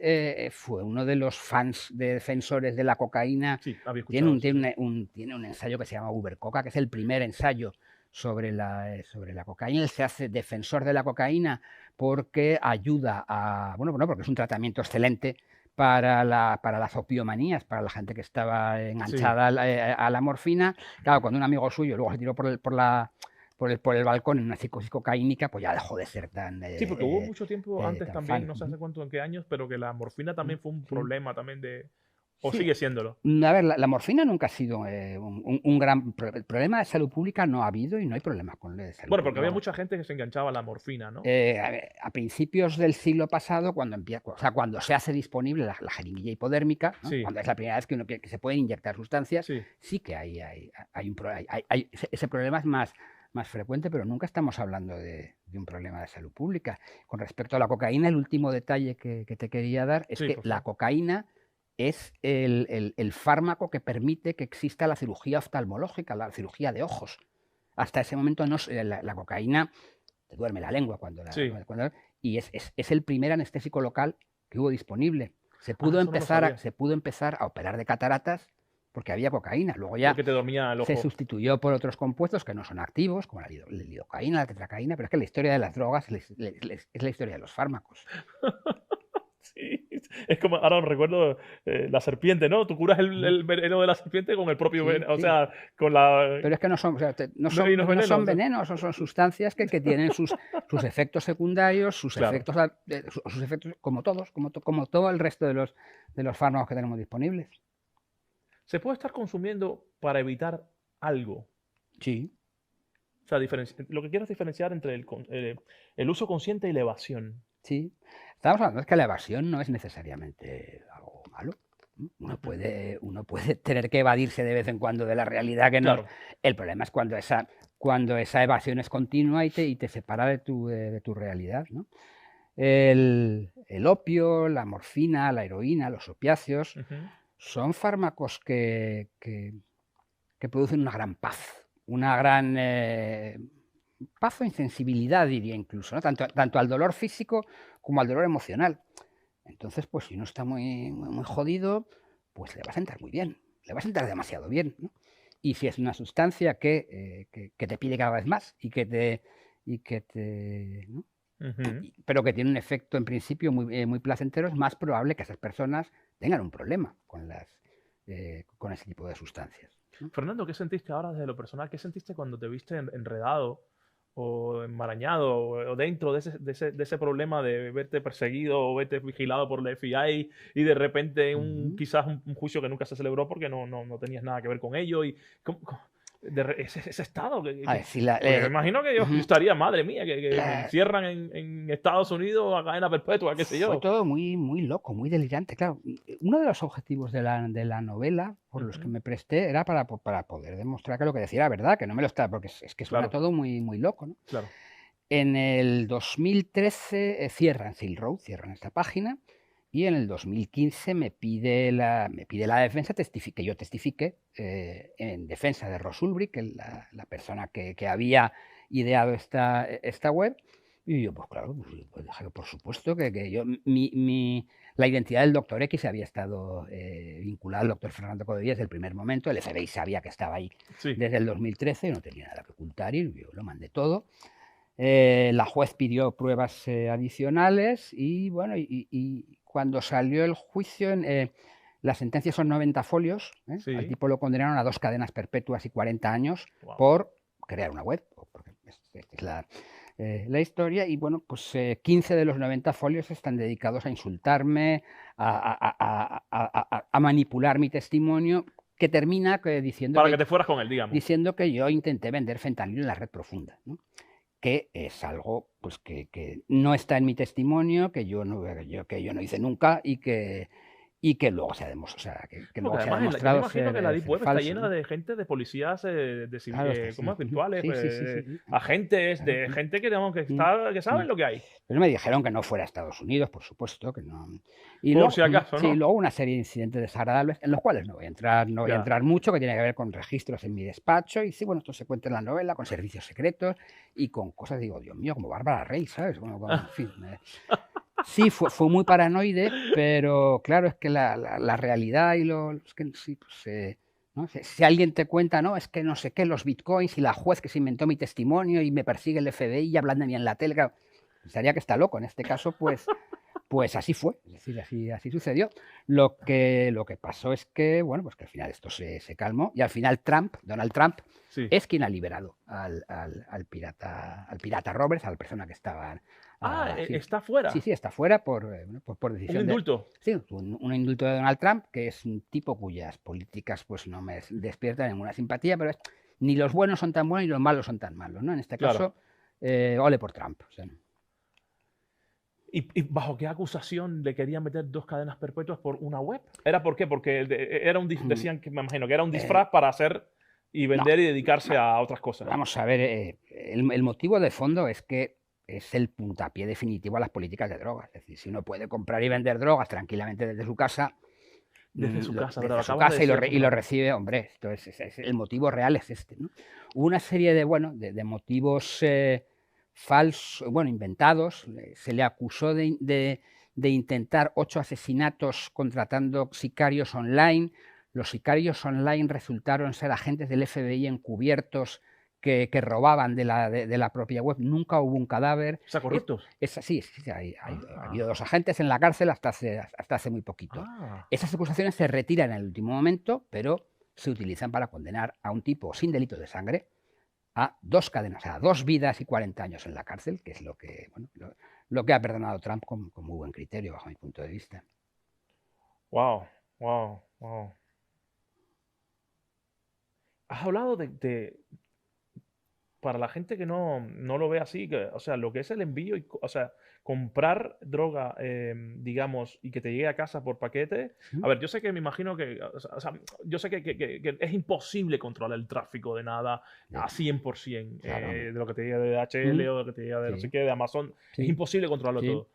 Speaker 1: fue uno de los fans defensores de la cocaína.
Speaker 2: Sí, había escuchado
Speaker 1: tiene un ensayo que se llama Ubercoca, que es el primer ensayo sobre la cocaína. Él se hace defensor de la cocaína porque ayuda porque es un tratamiento excelente para las opiomanías, para la gente que estaba enganchada a la morfina. Claro, cuando un amigo suyo luego se tiró por el balcón en una psicosis cocaínica, pues ya dejó de ser tan...
Speaker 2: Sí, porque hubo mucho tiempo antes también,
Speaker 1: fan.
Speaker 2: no sé hace cuánto, en qué años, pero que la morfina también fue un problema también de... ¿O
Speaker 1: Sí.
Speaker 2: sigue siéndolo?
Speaker 1: A ver, la morfina nunca ha sido un gran problema de salud pública, no ha habido, y no hay problemas con la de salud
Speaker 2: Bueno, porque
Speaker 1: pública.
Speaker 2: había mucha gente que se enganchaba a la morfina, ¿no?
Speaker 1: A principios del siglo pasado, cuando se hace disponible la jeringuilla hipodérmica, ¿no?
Speaker 2: Sí.
Speaker 1: Cuando es la primera vez que se pueden inyectar sustancias, sí que hay ese problema es más frecuente, pero nunca estamos hablando de un problema de salud pública. Con respecto a la cocaína, el último detalle que te quería dar es que la cocaína es el fármaco que permite que exista la cirugía oftalmológica, la cirugía de ojos. Hasta ese momento la cocaína te duerme la lengua y es el primer anestésico local que hubo disponible. Se pudo empezar a operar de cataratas porque había cocaína. Luego ya
Speaker 2: Porque te dormía el
Speaker 1: se
Speaker 2: ojo.
Speaker 1: sustituyó por otros compuestos que no son activos, como la lidocaína, la tetracaína, pero es que la historia de las drogas es la historia de los fármacos.
Speaker 2: Sí, es como, ahora recuerdo la serpiente, ¿no? Tú curas el veneno de la serpiente con el propio
Speaker 1: Sí,
Speaker 2: veneno, o
Speaker 1: sí.
Speaker 2: sea, con la...
Speaker 1: Pero es que no son, o sea, no
Speaker 2: y
Speaker 1: son,
Speaker 2: no es
Speaker 1: no
Speaker 2: veneno,
Speaker 1: son
Speaker 2: o sea,
Speaker 1: venenos, son sustancias que tienen sus efectos secundarios, sus
Speaker 2: claro.
Speaker 1: efectos, sus efectos como todos, como todo el resto de los fármacos que tenemos disponibles.
Speaker 2: Se puede estar consumiendo para evitar algo.
Speaker 1: Sí.
Speaker 2: O sea, lo que quiero es diferenciar entre el uso consciente y la evasión.
Speaker 1: Sí, estamos hablando de que la evasión no es necesariamente algo malo. Uno
Speaker 2: Ujú.
Speaker 1: puede tener que evadirse de vez en cuando de la realidad que no.
Speaker 2: Claro.
Speaker 1: El problema es cuando esa evasión es continua y te separa de tu realidad, ¿no? El opio, la morfina, la heroína, los opiáceos
Speaker 2: Ujú.
Speaker 1: son fármacos que producen una gran paz, una gran paz o insensibilidad, diría incluso, ¿no? Tanto al dolor físico como al dolor emocional. Entonces, pues si uno está muy jodido, pues le va a sentar muy bien, le va a sentar demasiado bien, ¿no? Y si es una sustancia que te pide cada vez más ¿no?
Speaker 2: Ujú.
Speaker 1: Pero que tiene un efecto en principio muy placentero, es más probable que esas personas tengan un problema con ese tipo de sustancias, ¿no?
Speaker 2: Fernando, ¿qué sentiste ahora desde lo personal? ¿Qué sentiste cuando te viste enredado o enmarañado o dentro de ese problema de verte perseguido o verte vigilado por la FBI y de repente
Speaker 1: Ujú.
Speaker 2: quizás un juicio que nunca se celebró porque no tenías nada que ver con ello? Y ese estado,
Speaker 1: A ver, si
Speaker 2: porque me imagino que yo
Speaker 1: ujú.
Speaker 2: estaría, madre mía, que me
Speaker 1: La-
Speaker 2: encierran en Estados Unidos a cadena perpetua, qué sé
Speaker 1: Fue
Speaker 2: yo.
Speaker 1: todo muy loco, muy delirante. Claro, uno de los objetivos de la novela por los que
Speaker 2: Ujú.
Speaker 1: me presté era para poder demostrar que lo que decía era verdad, que no me lo estaba, porque es que suena
Speaker 2: Claro,
Speaker 1: todo muy loco, ¿no?
Speaker 2: claro.
Speaker 1: En el 2013 cierran Silk Road, cierran esta página, y en el 2015 me pide la defensa que yo testifique en defensa de Ross Ulbricht, que es la persona que había ideado esta web. Y yo, pues claro, pues dije que por supuesto que yo, la identidad del doctor X había estado vinculada al doctor Fernando Codevilla desde el primer momento. El FBI sabía que estaba ahí
Speaker 2: Sí.
Speaker 1: desde el 2013 y no tenía nada que ocultar y yo lo mandé todo. La juez pidió pruebas adicionales y bueno, y cuando salió el juicio, las sentencias son 90 folios. Al
Speaker 2: Sí.
Speaker 1: tipo lo condenaron a 2 cadenas perpetuas y 40 años
Speaker 2: Wow.
Speaker 1: por crear una web, porque es la historia. Y bueno, pues 15 de los 90 folios están dedicados a insultarme, a manipular mi testimonio, que termina diciendo
Speaker 2: Para que
Speaker 1: que,
Speaker 2: te fueras con él, digamos.
Speaker 1: diciendo que yo intenté vender fentanilo en la red profunda, ¿no? Que es algo pues, que no está en mi testimonio, que yo no hice nunca y que luego se ha demostrado, o sea, que
Speaker 2: Porque
Speaker 1: luego se ha
Speaker 2: además yo me
Speaker 1: demostrado
Speaker 2: imagino que la Deep
Speaker 1: ser
Speaker 2: Web está
Speaker 1: falso,
Speaker 2: llena
Speaker 1: ¿no?
Speaker 2: de gente, de policías,
Speaker 1: Claro, está
Speaker 2: ¿cómo
Speaker 1: así.
Speaker 2: es? Virtuales,
Speaker 1: Sí, sí, sí, sí, sí.
Speaker 2: agentes,
Speaker 1: Claro.
Speaker 2: de gente que, digamos,
Speaker 1: Mm,
Speaker 2: que
Speaker 1: mm.
Speaker 2: saben lo que hay.
Speaker 1: Pero me dijeron que no fuera a Estados Unidos, por supuesto, que no. Y
Speaker 2: Por
Speaker 1: luego,
Speaker 2: si acaso,
Speaker 1: sí,
Speaker 2: ¿no?
Speaker 1: luego una serie de incidentes desagradables en los cuales no voy a
Speaker 2: Ya.
Speaker 1: entrar mucho, que tiene que ver con registros en mi despacho. Y sí, bueno, esto se cuenta en la novela, con servicios secretos y con cosas, digo, Dios mío, como Bárbara Rey, ¿sabes? Bueno, en fin. Sí, fue muy paranoide, pero claro, es que la realidad es que sí, pues, ¿no? Si alguien te cuenta, no, es que no sé qué, los bitcoins y la juez que se inventó mi testimonio y me persigue el FBI y hablan de mí en la tele, claro, pensaría que está loco. En este caso, pues así fue, es decir, así sucedió. Lo que pasó es que, bueno, pues que al final esto se calmó y al final Donald Trump,
Speaker 2: Sí.
Speaker 1: es quien ha liberado al pirata Roberts, a la persona que estaba. Sí,
Speaker 2: Está
Speaker 1: sí,
Speaker 2: fuera.
Speaker 1: sí, está fuera por
Speaker 2: Un
Speaker 1: decisión de.
Speaker 2: indulto.
Speaker 1: Sí, un indulto de Donald Trump, que es un tipo cuyas políticas pues no me despiertan ninguna simpatía, pero ni los buenos son tan buenos ni los malos son tan malos, ¿no? En este
Speaker 2: Claro.
Speaker 1: caso, ole por Trump. O sea,
Speaker 2: ¿Y bajo qué acusación le querían meter 2 cadenas perpetuas por una web? ¿Era por qué? Porque era decían que, me imagino, que era un disfraz para hacer y
Speaker 1: no,
Speaker 2: vender y dedicarse a otras cosas.
Speaker 1: vamos a ver, el motivo de fondo es que es el puntapié definitivo a las políticas de drogas. Es decir, si uno puede comprar y vender drogas tranquilamente desde su casa,
Speaker 2: Desde su casa, ¿verdad? Lo
Speaker 1: desde su
Speaker 2: acabas de
Speaker 1: casa
Speaker 2: decir
Speaker 1: y
Speaker 2: hace un
Speaker 1: lo
Speaker 2: rato.
Speaker 1: recibe, hombre, esto el motivo real es este, ¿no? Hubo una serie de motivos falsos, bueno, inventados. Se le acusó de intentar 8 asesinatos contratando sicarios online. los sicarios online resultaron ser agentes del FBI encubiertos que robaban de la propia web. Nunca hubo un cadáver.
Speaker 2: O sea, corruptos.
Speaker 1: Sí, ha habido 2 agentes en la cárcel hasta hace muy poquito. Esas acusaciones se retiran en el último momento, pero se utilizan para condenar a un tipo sin delito de sangre a 2 cadenas, a 2 vidas y 40 años en la cárcel, que es lo que, bueno, lo que ha perdonado Trump con muy buen criterio, bajo mi punto de vista.
Speaker 2: Wow, wow, wow. Has hablado para la gente que no lo ve así, o sea, lo que es el envío, o sea, comprar droga, digamos, y que te llegue a casa por paquete.
Speaker 1: ¿Mm?
Speaker 2: A ver, yo sé que me imagino que, o sea, yo sé que es imposible controlar el tráfico de nada a 100%,
Speaker 1: Claro.
Speaker 2: de lo que te llega de DHL o de lo que te llega de no sé qué, de Amazon.
Speaker 1: Sí.
Speaker 2: Es imposible controlarlo
Speaker 1: Sí.
Speaker 2: todo.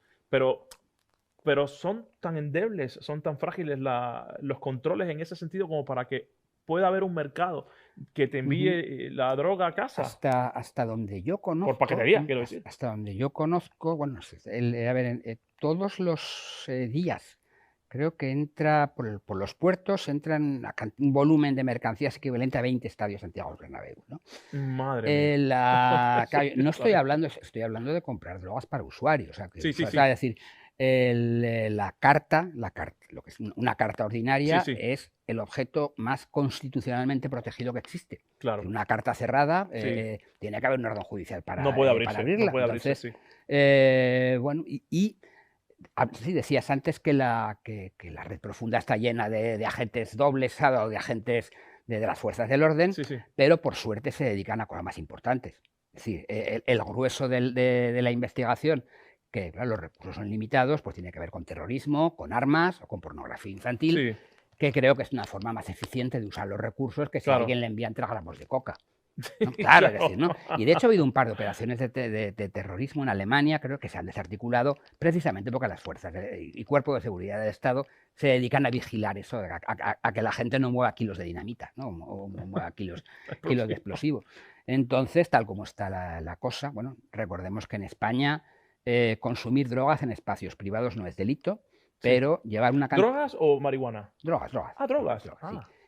Speaker 2: Pero son tan endebles, son tan frágiles los controles en ese sentido como para que pueda haber un mercado que te envíe la droga a casa.
Speaker 1: Hasta donde yo conozco.
Speaker 2: Por paquetería, quiero decir.
Speaker 1: Hasta donde yo conozco, bueno, a ver, todos los días creo que entra por los puertos, entran un volumen de mercancías equivalente a 20 estadios Santiago Bernabéu, ¿no?
Speaker 2: Madre mía.
Speaker 1: No estoy hablando de comprar drogas para usuarios. O sea,
Speaker 2: Sí.
Speaker 1: Es decir, la carta, lo que es una carta ordinaria,
Speaker 2: Sí.
Speaker 1: es el objeto más constitucionalmente protegido que existe.
Speaker 2: Claro.
Speaker 1: Una carta cerrada,
Speaker 2: Sí.
Speaker 1: tiene que haber un orden judicial para
Speaker 2: No puede abrirse,
Speaker 1: abrirla.
Speaker 2: no puede abrirse,
Speaker 1: Entonces,
Speaker 2: sí.
Speaker 1: bueno, sí, decías antes que la red profunda está llena de agentes dobles o de agentes de las fuerzas del orden,
Speaker 2: Sí.
Speaker 1: pero por suerte se dedican a cosas más importantes. Es decir, el grueso de la investigación, que claro, los recursos son limitados, pues tiene que ver con terrorismo, con armas o con pornografía infantil,
Speaker 2: Sí.
Speaker 1: que creo que es una forma más eficiente de usar los recursos que si
Speaker 2: Claro.
Speaker 1: alguien le envían 3 gramos de coca. ¿No? Claro, es decir, ¿no? Y de hecho ha habido un par de operaciones de terrorismo en Alemania, creo que se han desarticulado precisamente porque las fuerzas y cuerpos de seguridad del Estado se dedican a vigilar eso, a que la gente no mueva kilos de dinamita, ¿no? O mueva kilos de explosivos. Entonces, tal como está la cosa, bueno, recordemos que en España consumir drogas en espacios privados no es delito, pero llevar una cantidad...
Speaker 2: ¿Drogas o marihuana?
Speaker 1: Drogas.
Speaker 2: Ah, drogas.
Speaker 1: Sí.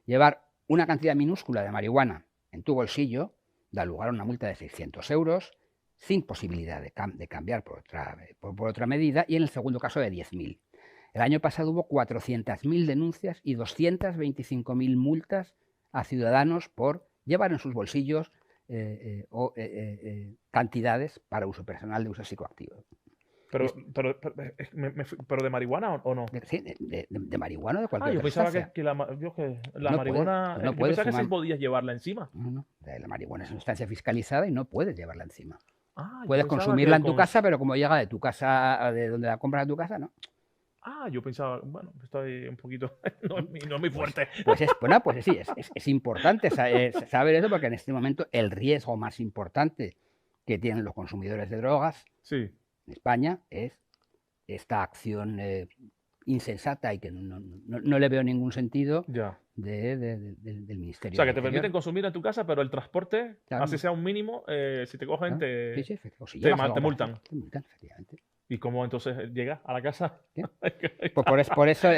Speaker 1: Llevar una cantidad minúscula de marihuana en tu bolsillo da lugar a una multa de 600 euros, sin posibilidad de cambiar por otra medida, y en el segundo caso de 10.000. El año pasado hubo 400.000 denuncias y 225.000 multas a ciudadanos por llevar en sus bolsillos cantidades para uso personal de uso psicoactivo.
Speaker 2: Pero de marihuana o no?
Speaker 1: De marihuana o de cualquier
Speaker 2: yo pensaba
Speaker 1: sustancia.
Speaker 2: que la marihuana...
Speaker 1: No
Speaker 2: yo
Speaker 1: puedes
Speaker 2: pensaba que
Speaker 1: fumar.
Speaker 2: sí podías llevarla encima.
Speaker 1: No. La marihuana es una sustancia fiscalizada y no puedes llevarla encima.
Speaker 2: Yo
Speaker 1: Puedes
Speaker 2: pensaba
Speaker 1: consumirla
Speaker 2: que
Speaker 1: en tu casa, pero como llega de tu casa, de donde la compras a tu casa, no.
Speaker 2: Yo pensaba, bueno, estoy un poquito... no es muy fuerte.
Speaker 1: Pues sí, es importante saber eso, porque en este momento el riesgo más importante que tienen los consumidores de drogas
Speaker 2: Sí.
Speaker 1: en España es esta acción insensata y que no le veo ningún sentido
Speaker 2: Ya.
Speaker 1: del Ministerio.
Speaker 2: O sea, que
Speaker 1: del
Speaker 2: te
Speaker 1: Interior.
Speaker 2: permiten consumir en tu casa, pero el transporte,
Speaker 1: Claro.
Speaker 2: así sea un mínimo, si te cogen,
Speaker 1: Claro. Sí, o si
Speaker 2: te
Speaker 1: llevas algo más,
Speaker 2: multan.
Speaker 1: te multan, efectivamente.
Speaker 2: ¿Y cómo entonces llega a la casa?
Speaker 1: ¿Qué? Pues por eso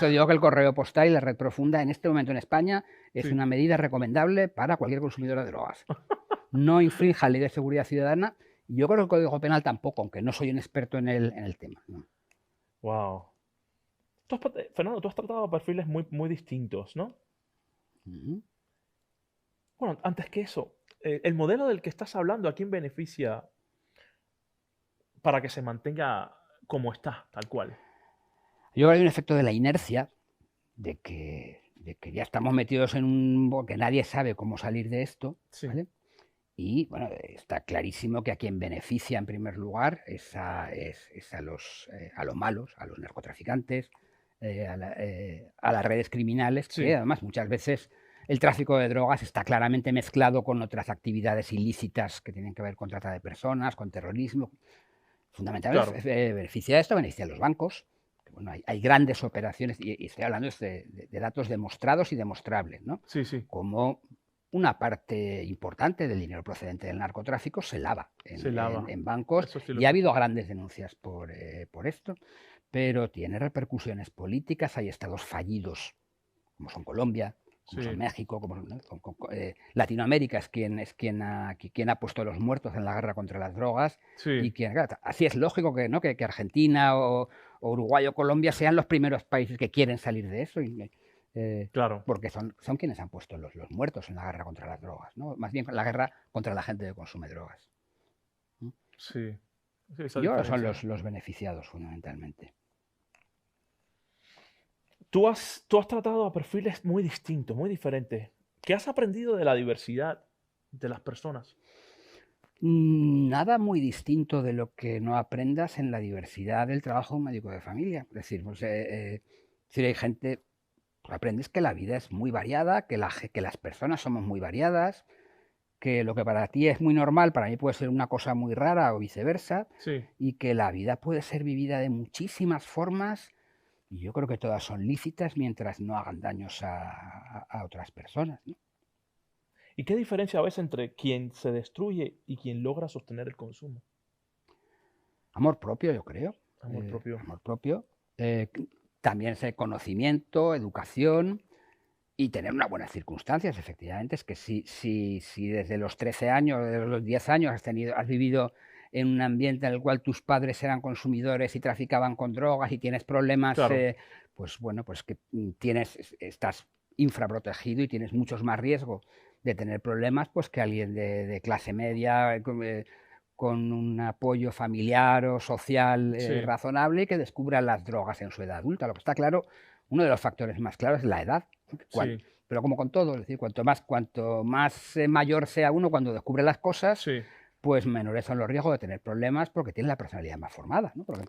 Speaker 1: digo que el correo postal y la red profunda en este momento en España es
Speaker 2: Sí.
Speaker 1: una medida recomendable para cualquier consumidor de drogas. No infrinja la ley de seguridad ciudadana y yo creo que el Código Penal tampoco, aunque no soy un experto en el tema, ¿no?
Speaker 2: Wow. Fernando, tú has tratado perfiles muy, muy distintos, ¿no?
Speaker 1: Ujú.
Speaker 2: Bueno, antes que eso, el modelo del que estás hablando, ¿a quién beneficia para que se mantenga como está, tal cual?
Speaker 1: Yo creo que hay un efecto de la inercia, de que ya estamos metidos en que nadie sabe cómo salir de esto,
Speaker 2: Sí.
Speaker 1: ¿vale? Y bueno, está clarísimo que a quien beneficia en primer lugar es a los malos, a los narcotraficantes, a las redes criminales,
Speaker 2: Sí.
Speaker 1: que además muchas veces el tráfico de drogas está claramente mezclado con otras actividades ilícitas que tienen que ver con trata de personas, con terrorismo. Fundamentalmente
Speaker 2: Claro.
Speaker 1: beneficia esto, beneficia a los bancos. Bueno, hay grandes operaciones, y estoy hablando de datos demostrados y demostrables, ¿no?
Speaker 2: Sí.
Speaker 1: Como una parte importante del dinero procedente del narcotráfico se lava en bancos,
Speaker 2: Eso sí lo
Speaker 1: y ha
Speaker 2: sé.
Speaker 1: habido grandes denuncias por esto. pero tiene repercusiones políticas. Hay estados fallidos, como son Colombia, como son
Speaker 2: Sí,
Speaker 1: México, como ¿no? Latinoamérica es quien ha puesto los muertos en la guerra contra las drogas y
Speaker 2: sí,
Speaker 1: claro, así es lógico que, ¿no? que Argentina o Uruguay o Colombia sean los primeros países que quieren salir de eso,
Speaker 2: claro.
Speaker 1: porque son quienes han puesto los muertos en la guerra contra las drogas, ¿no? Más bien la guerra contra la gente que consume drogas. ¿No?
Speaker 2: Sí, sí, esa
Speaker 1: Y ahora son
Speaker 2: diferencia.
Speaker 1: los beneficiados fundamentalmente.
Speaker 2: Tú has tratado a perfiles muy distintos, muy diferentes. ¿Qué has aprendido de la diversidad de las personas?
Speaker 1: Nada muy distinto de lo que no aprendas en la diversidad del trabajo de un médico de familia. Es decir, pues, si hay gente, pues aprendes que la vida es muy variada, que las personas somos muy variadas, que lo que para ti es muy normal, para mí puede ser una cosa muy rara o viceversa,
Speaker 2: Sí.
Speaker 1: y que la vida puede ser vivida de muchísimas formas, y yo creo que todas son lícitas mientras no hagan daños a otras personas, ¿no?
Speaker 2: ¿Y qué diferencia ves entre quien se destruye y quien logra sostener el consumo?
Speaker 1: Amor propio, yo creo.
Speaker 2: Amor propio.
Speaker 1: Amor propio. También es conocimiento, educación y tener unas buenas circunstancias, efectivamente. Es que si desde los 13 años, desde los 10 años has vivido en un ambiente en el cual tus padres eran consumidores y traficaban con drogas y tienes problemas,
Speaker 2: Claro,
Speaker 1: pues bueno, pues que estás infraprotegido y tienes muchos más riesgo de tener problemas pues que alguien de clase media, con un apoyo familiar o social
Speaker 2: sí,
Speaker 1: razonable y que descubra las drogas en su edad adulta. Lo que está claro, uno de los factores más claros es la edad.
Speaker 2: sí,
Speaker 1: Pero como con todo, es decir, cuanto más mayor sea uno cuando descubre las cosas,
Speaker 2: sí.
Speaker 1: pues menores son los riesgos de tener problemas porque tiene la personalidad más formada, ¿no? Porque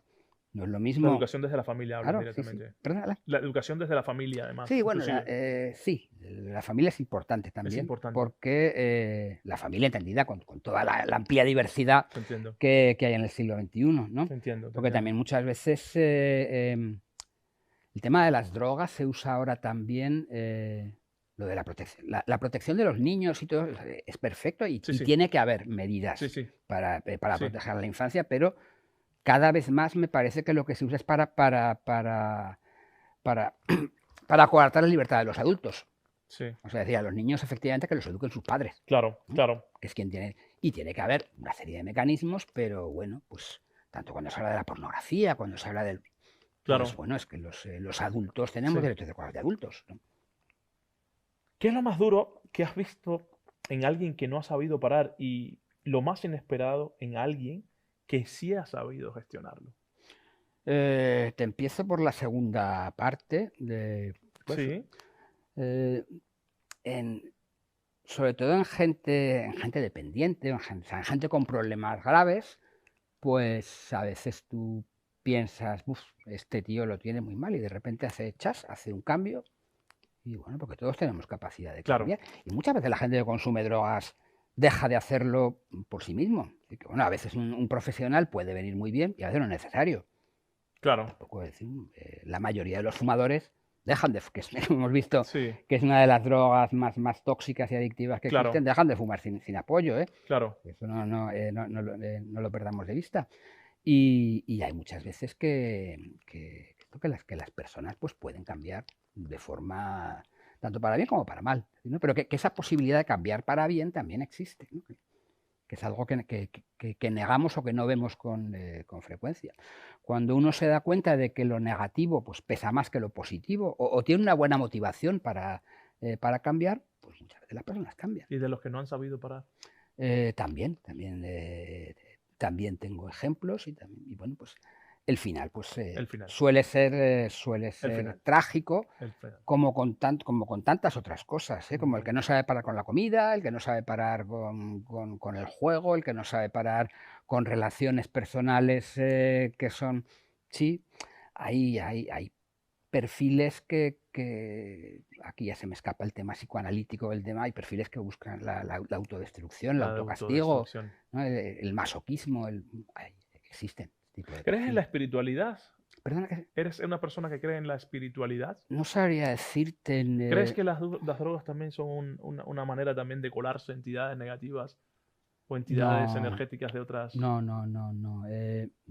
Speaker 1: no es lo
Speaker 2: La
Speaker 1: mismo.
Speaker 2: educación desde la familia hablas
Speaker 1: Claro, sí, sí.
Speaker 2: directamente.
Speaker 1: Perdónala.
Speaker 2: La educación desde la familia, además,
Speaker 1: Sí, bueno,
Speaker 2: inclusive.
Speaker 1: sí, la familia es importante
Speaker 2: Es
Speaker 1: también,
Speaker 2: importante.
Speaker 1: porque la familia entendida con toda la amplia diversidad
Speaker 2: Te entiendo.
Speaker 1: que hay en el siglo XXI, ¿no?
Speaker 2: Te entiendo, te
Speaker 1: Porque
Speaker 2: entiendo.
Speaker 1: también muchas veces el tema de las drogas se usa ahora también, lo de la protección. La protección de los niños y todo es perfecto y,
Speaker 2: Sí,
Speaker 1: y
Speaker 2: sí,
Speaker 1: tiene que haber
Speaker 2: sí,
Speaker 1: medidas
Speaker 2: sí,
Speaker 1: para
Speaker 2: sí.
Speaker 1: proteger a la infancia, pero cada vez más me parece que lo que se usa es para, para coartar la libertad de los adultos.
Speaker 2: Sí,
Speaker 1: O sea, decía, a los niños efectivamente que los eduquen sus padres,
Speaker 2: claro,
Speaker 1: ¿no?
Speaker 2: claro,
Speaker 1: Que es quien tiene. Y tiene que haber una serie de mecanismos, pero bueno, pues tanto cuando se habla de la pornografía, cuando se habla del. Pues
Speaker 2: claro.
Speaker 1: bueno, es que los adultos tenemos
Speaker 2: Sí.
Speaker 1: derechos de cosas de adultos, ¿no?
Speaker 2: ¿Qué es lo más duro que has visto en alguien que no ha sabido parar y lo más inesperado en alguien que sí ha sabido gestionarlo?
Speaker 1: Te empiezo por la segunda parte de. Pues,
Speaker 2: Sí,
Speaker 1: eh, en, sobre todo en gente dependiente, o sea, en gente con problemas graves, pues a veces tú piensas, "Uf, este tío lo tiene muy mal", y de repente hace un cambio, y bueno, porque todos tenemos capacidad de
Speaker 2: claro,
Speaker 1: cambiar. Y muchas veces la gente que consume drogas deja de hacerlo por sí mismo. Así que, bueno, a veces un profesional puede venir muy bien y a veces no es necesario.
Speaker 2: claro.
Speaker 1: Tampoco decir, la mayoría de los fumadores dejan que hemos visto
Speaker 2: Sí,
Speaker 1: que es una de las drogas más tóxicas y adictivas que existen,
Speaker 2: claro,
Speaker 1: dejan de fumar sin apoyo, ¿eh?
Speaker 2: claro.
Speaker 1: Eso no lo perdamos de vista. Y hay muchas veces que las personas pues, pueden cambiar de forma tanto para bien como para mal, ¿no? Pero que esa posibilidad de cambiar para bien también existe, ¿no? Que es algo que negamos o que no vemos con frecuencia. Cuando uno se da cuenta de que lo negativo pues, pesa más que lo positivo o tiene una buena motivación para cambiar, pues muchas veces las personas cambian.
Speaker 2: Y de los que no han sabido parar.
Speaker 1: También tengo ejemplos y bueno, pues el final pues
Speaker 2: El final,
Speaker 1: suele
Speaker 2: el
Speaker 1: ser
Speaker 2: final,
Speaker 1: trágico
Speaker 2: el final.
Speaker 1: como con tantas otras cosas, ¿eh? Como el que no sabe parar con la comida, el que no sabe parar con el juego, el que no sabe parar con relaciones personales que son. Sí, hay perfiles aquí ya se me escapa el tema psicoanalítico del tema, hay perfiles que buscan la autodestrucción, el
Speaker 2: La
Speaker 1: autocastigo,
Speaker 2: autodestrucción.
Speaker 1: ¿no? El masoquismo, existen este tipo de
Speaker 2: ¿Crees en la
Speaker 1: perfiles.
Speaker 2: espiritualidad?
Speaker 1: Perdona que
Speaker 2: ¿Eres una persona que cree en la espiritualidad?
Speaker 1: no sabría decirte.
Speaker 2: ¿Crees que las drogas también son una manera también de colarse entidades negativas o entidades
Speaker 1: No.
Speaker 2: energéticas de otras
Speaker 1: No.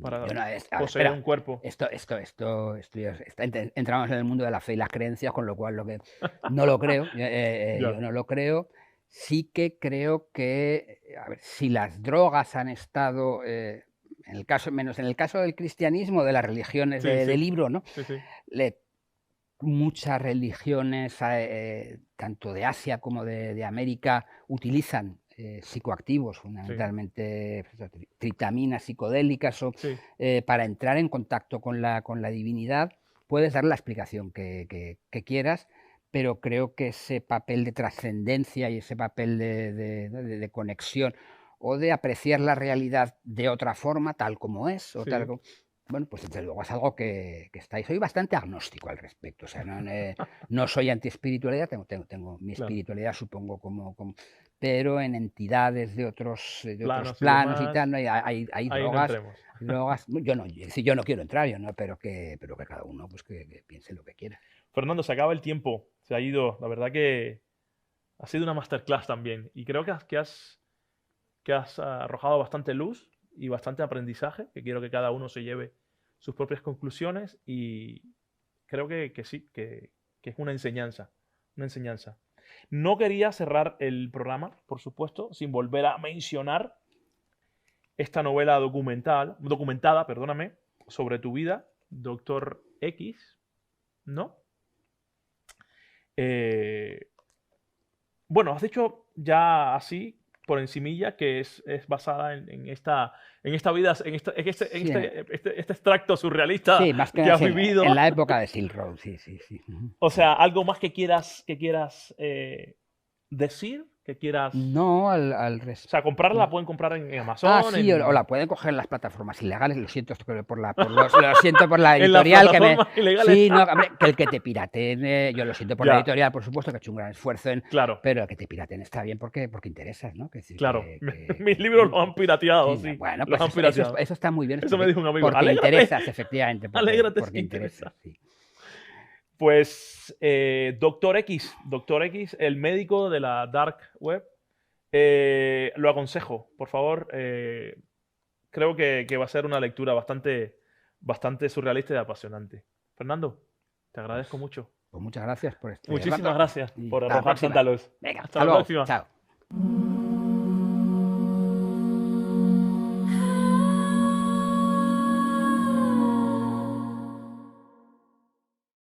Speaker 2: para
Speaker 1: Yo no, a ver,
Speaker 2: poseer
Speaker 1: espera.
Speaker 2: un cuerpo.
Speaker 1: Entramos en el mundo de la fe y las creencias, con lo cual no lo creo.
Speaker 2: Ya.
Speaker 1: Yo no lo creo. Sí que creo que, a ver, si las drogas han estado, menos en el caso del cristianismo, de las religiones
Speaker 2: Sí,
Speaker 1: de
Speaker 2: sí.
Speaker 1: libro, ¿no?
Speaker 2: Sí, sí.
Speaker 1: Muchas religiones, tanto de Asia como de América, utilizan psicoactivos, fundamentalmente tritaminas psicodélicas,
Speaker 2: Sí.
Speaker 1: para entrar en contacto con la divinidad. Puedes dar la explicación que quieras, pero creo que ese papel de trascendencia y ese papel de conexión o de apreciar la realidad de otra forma, tal como es, o
Speaker 2: Sí.
Speaker 1: tal como... Bueno, pues desde luego es algo que está ahí. Soy bastante agnóstico al respecto. O sea, no soy anti-espiritualidad, tengo mi
Speaker 2: Claro.
Speaker 1: espiritualidad, supongo, pero en entidades de otros
Speaker 2: Planos y
Speaker 1: planos y
Speaker 2: demás,
Speaker 1: tal, ¿no? hay
Speaker 2: ahí no
Speaker 1: drogas.
Speaker 2: entremos.
Speaker 1: Drogas. Yo no quiero entrar, pero que cada uno pues que piense lo que quiera.
Speaker 2: Fernando, se acaba el tiempo, se ha ido. La verdad que ha sido una masterclass también. Y creo que has arrojado bastante luz y bastante aprendizaje, que quiero que cada uno se lleve sus propias conclusiones. Y creo que sí, que es una enseñanza. Una enseñanza. No quería cerrar el programa, por supuesto, sin volver a mencionar esta novela documentada, perdóname, sobre tu vida, Doctor X, ¿no? Bueno, has dicho ya así, por encimilla, que es basada en esta vida, en este extracto surrealista
Speaker 1: Sí, más que
Speaker 2: has
Speaker 1: sí,
Speaker 2: vivido.
Speaker 1: en la época de Silk Road, sí.
Speaker 2: O sea, algo más que quieras decir, que quieras...
Speaker 1: No,
Speaker 2: O sea, comprarla la pueden comprar en Amazon.
Speaker 1: Sí,
Speaker 2: en...
Speaker 1: o la pueden coger en las plataformas ilegales. Lo siento lo siento por la
Speaker 2: En las
Speaker 1: editorial
Speaker 2: plataformas ilegales.
Speaker 1: Sí, no, hombre, que el que te pirateen, yo lo siento por
Speaker 2: Ya.
Speaker 1: la editorial, por supuesto, que ha hecho un gran esfuerzo
Speaker 2: Claro,
Speaker 1: pero el que te pirateen está bien porque interesas, ¿no?
Speaker 2: claro. Mis libros los han pirateado, sí.
Speaker 1: Bueno,
Speaker 2: Los
Speaker 1: pues
Speaker 2: han pirateado.
Speaker 1: eso está muy bien.
Speaker 2: Eso me dijo un amigo.
Speaker 1: Porque
Speaker 2: ¡Alégrate!
Speaker 1: interesas, efectivamente.
Speaker 2: Alégrate si
Speaker 1: porque
Speaker 2: te interesa.
Speaker 1: interesas, sí.
Speaker 2: Pues Doctor X, el médico de la Dark Web, lo aconsejo, por favor. Creo que va a ser una lectura bastante surrealista y apasionante. Fernando, te agradezco mucho.
Speaker 1: Pues muchas gracias por esto.
Speaker 2: Muchísimas gracias
Speaker 1: Y
Speaker 2: por
Speaker 1: hasta la
Speaker 2: arrojar
Speaker 1: próxima.
Speaker 2: tanta luz.
Speaker 1: Venga,
Speaker 2: Hasta la
Speaker 1: luego.
Speaker 2: próxima.
Speaker 1: Chao.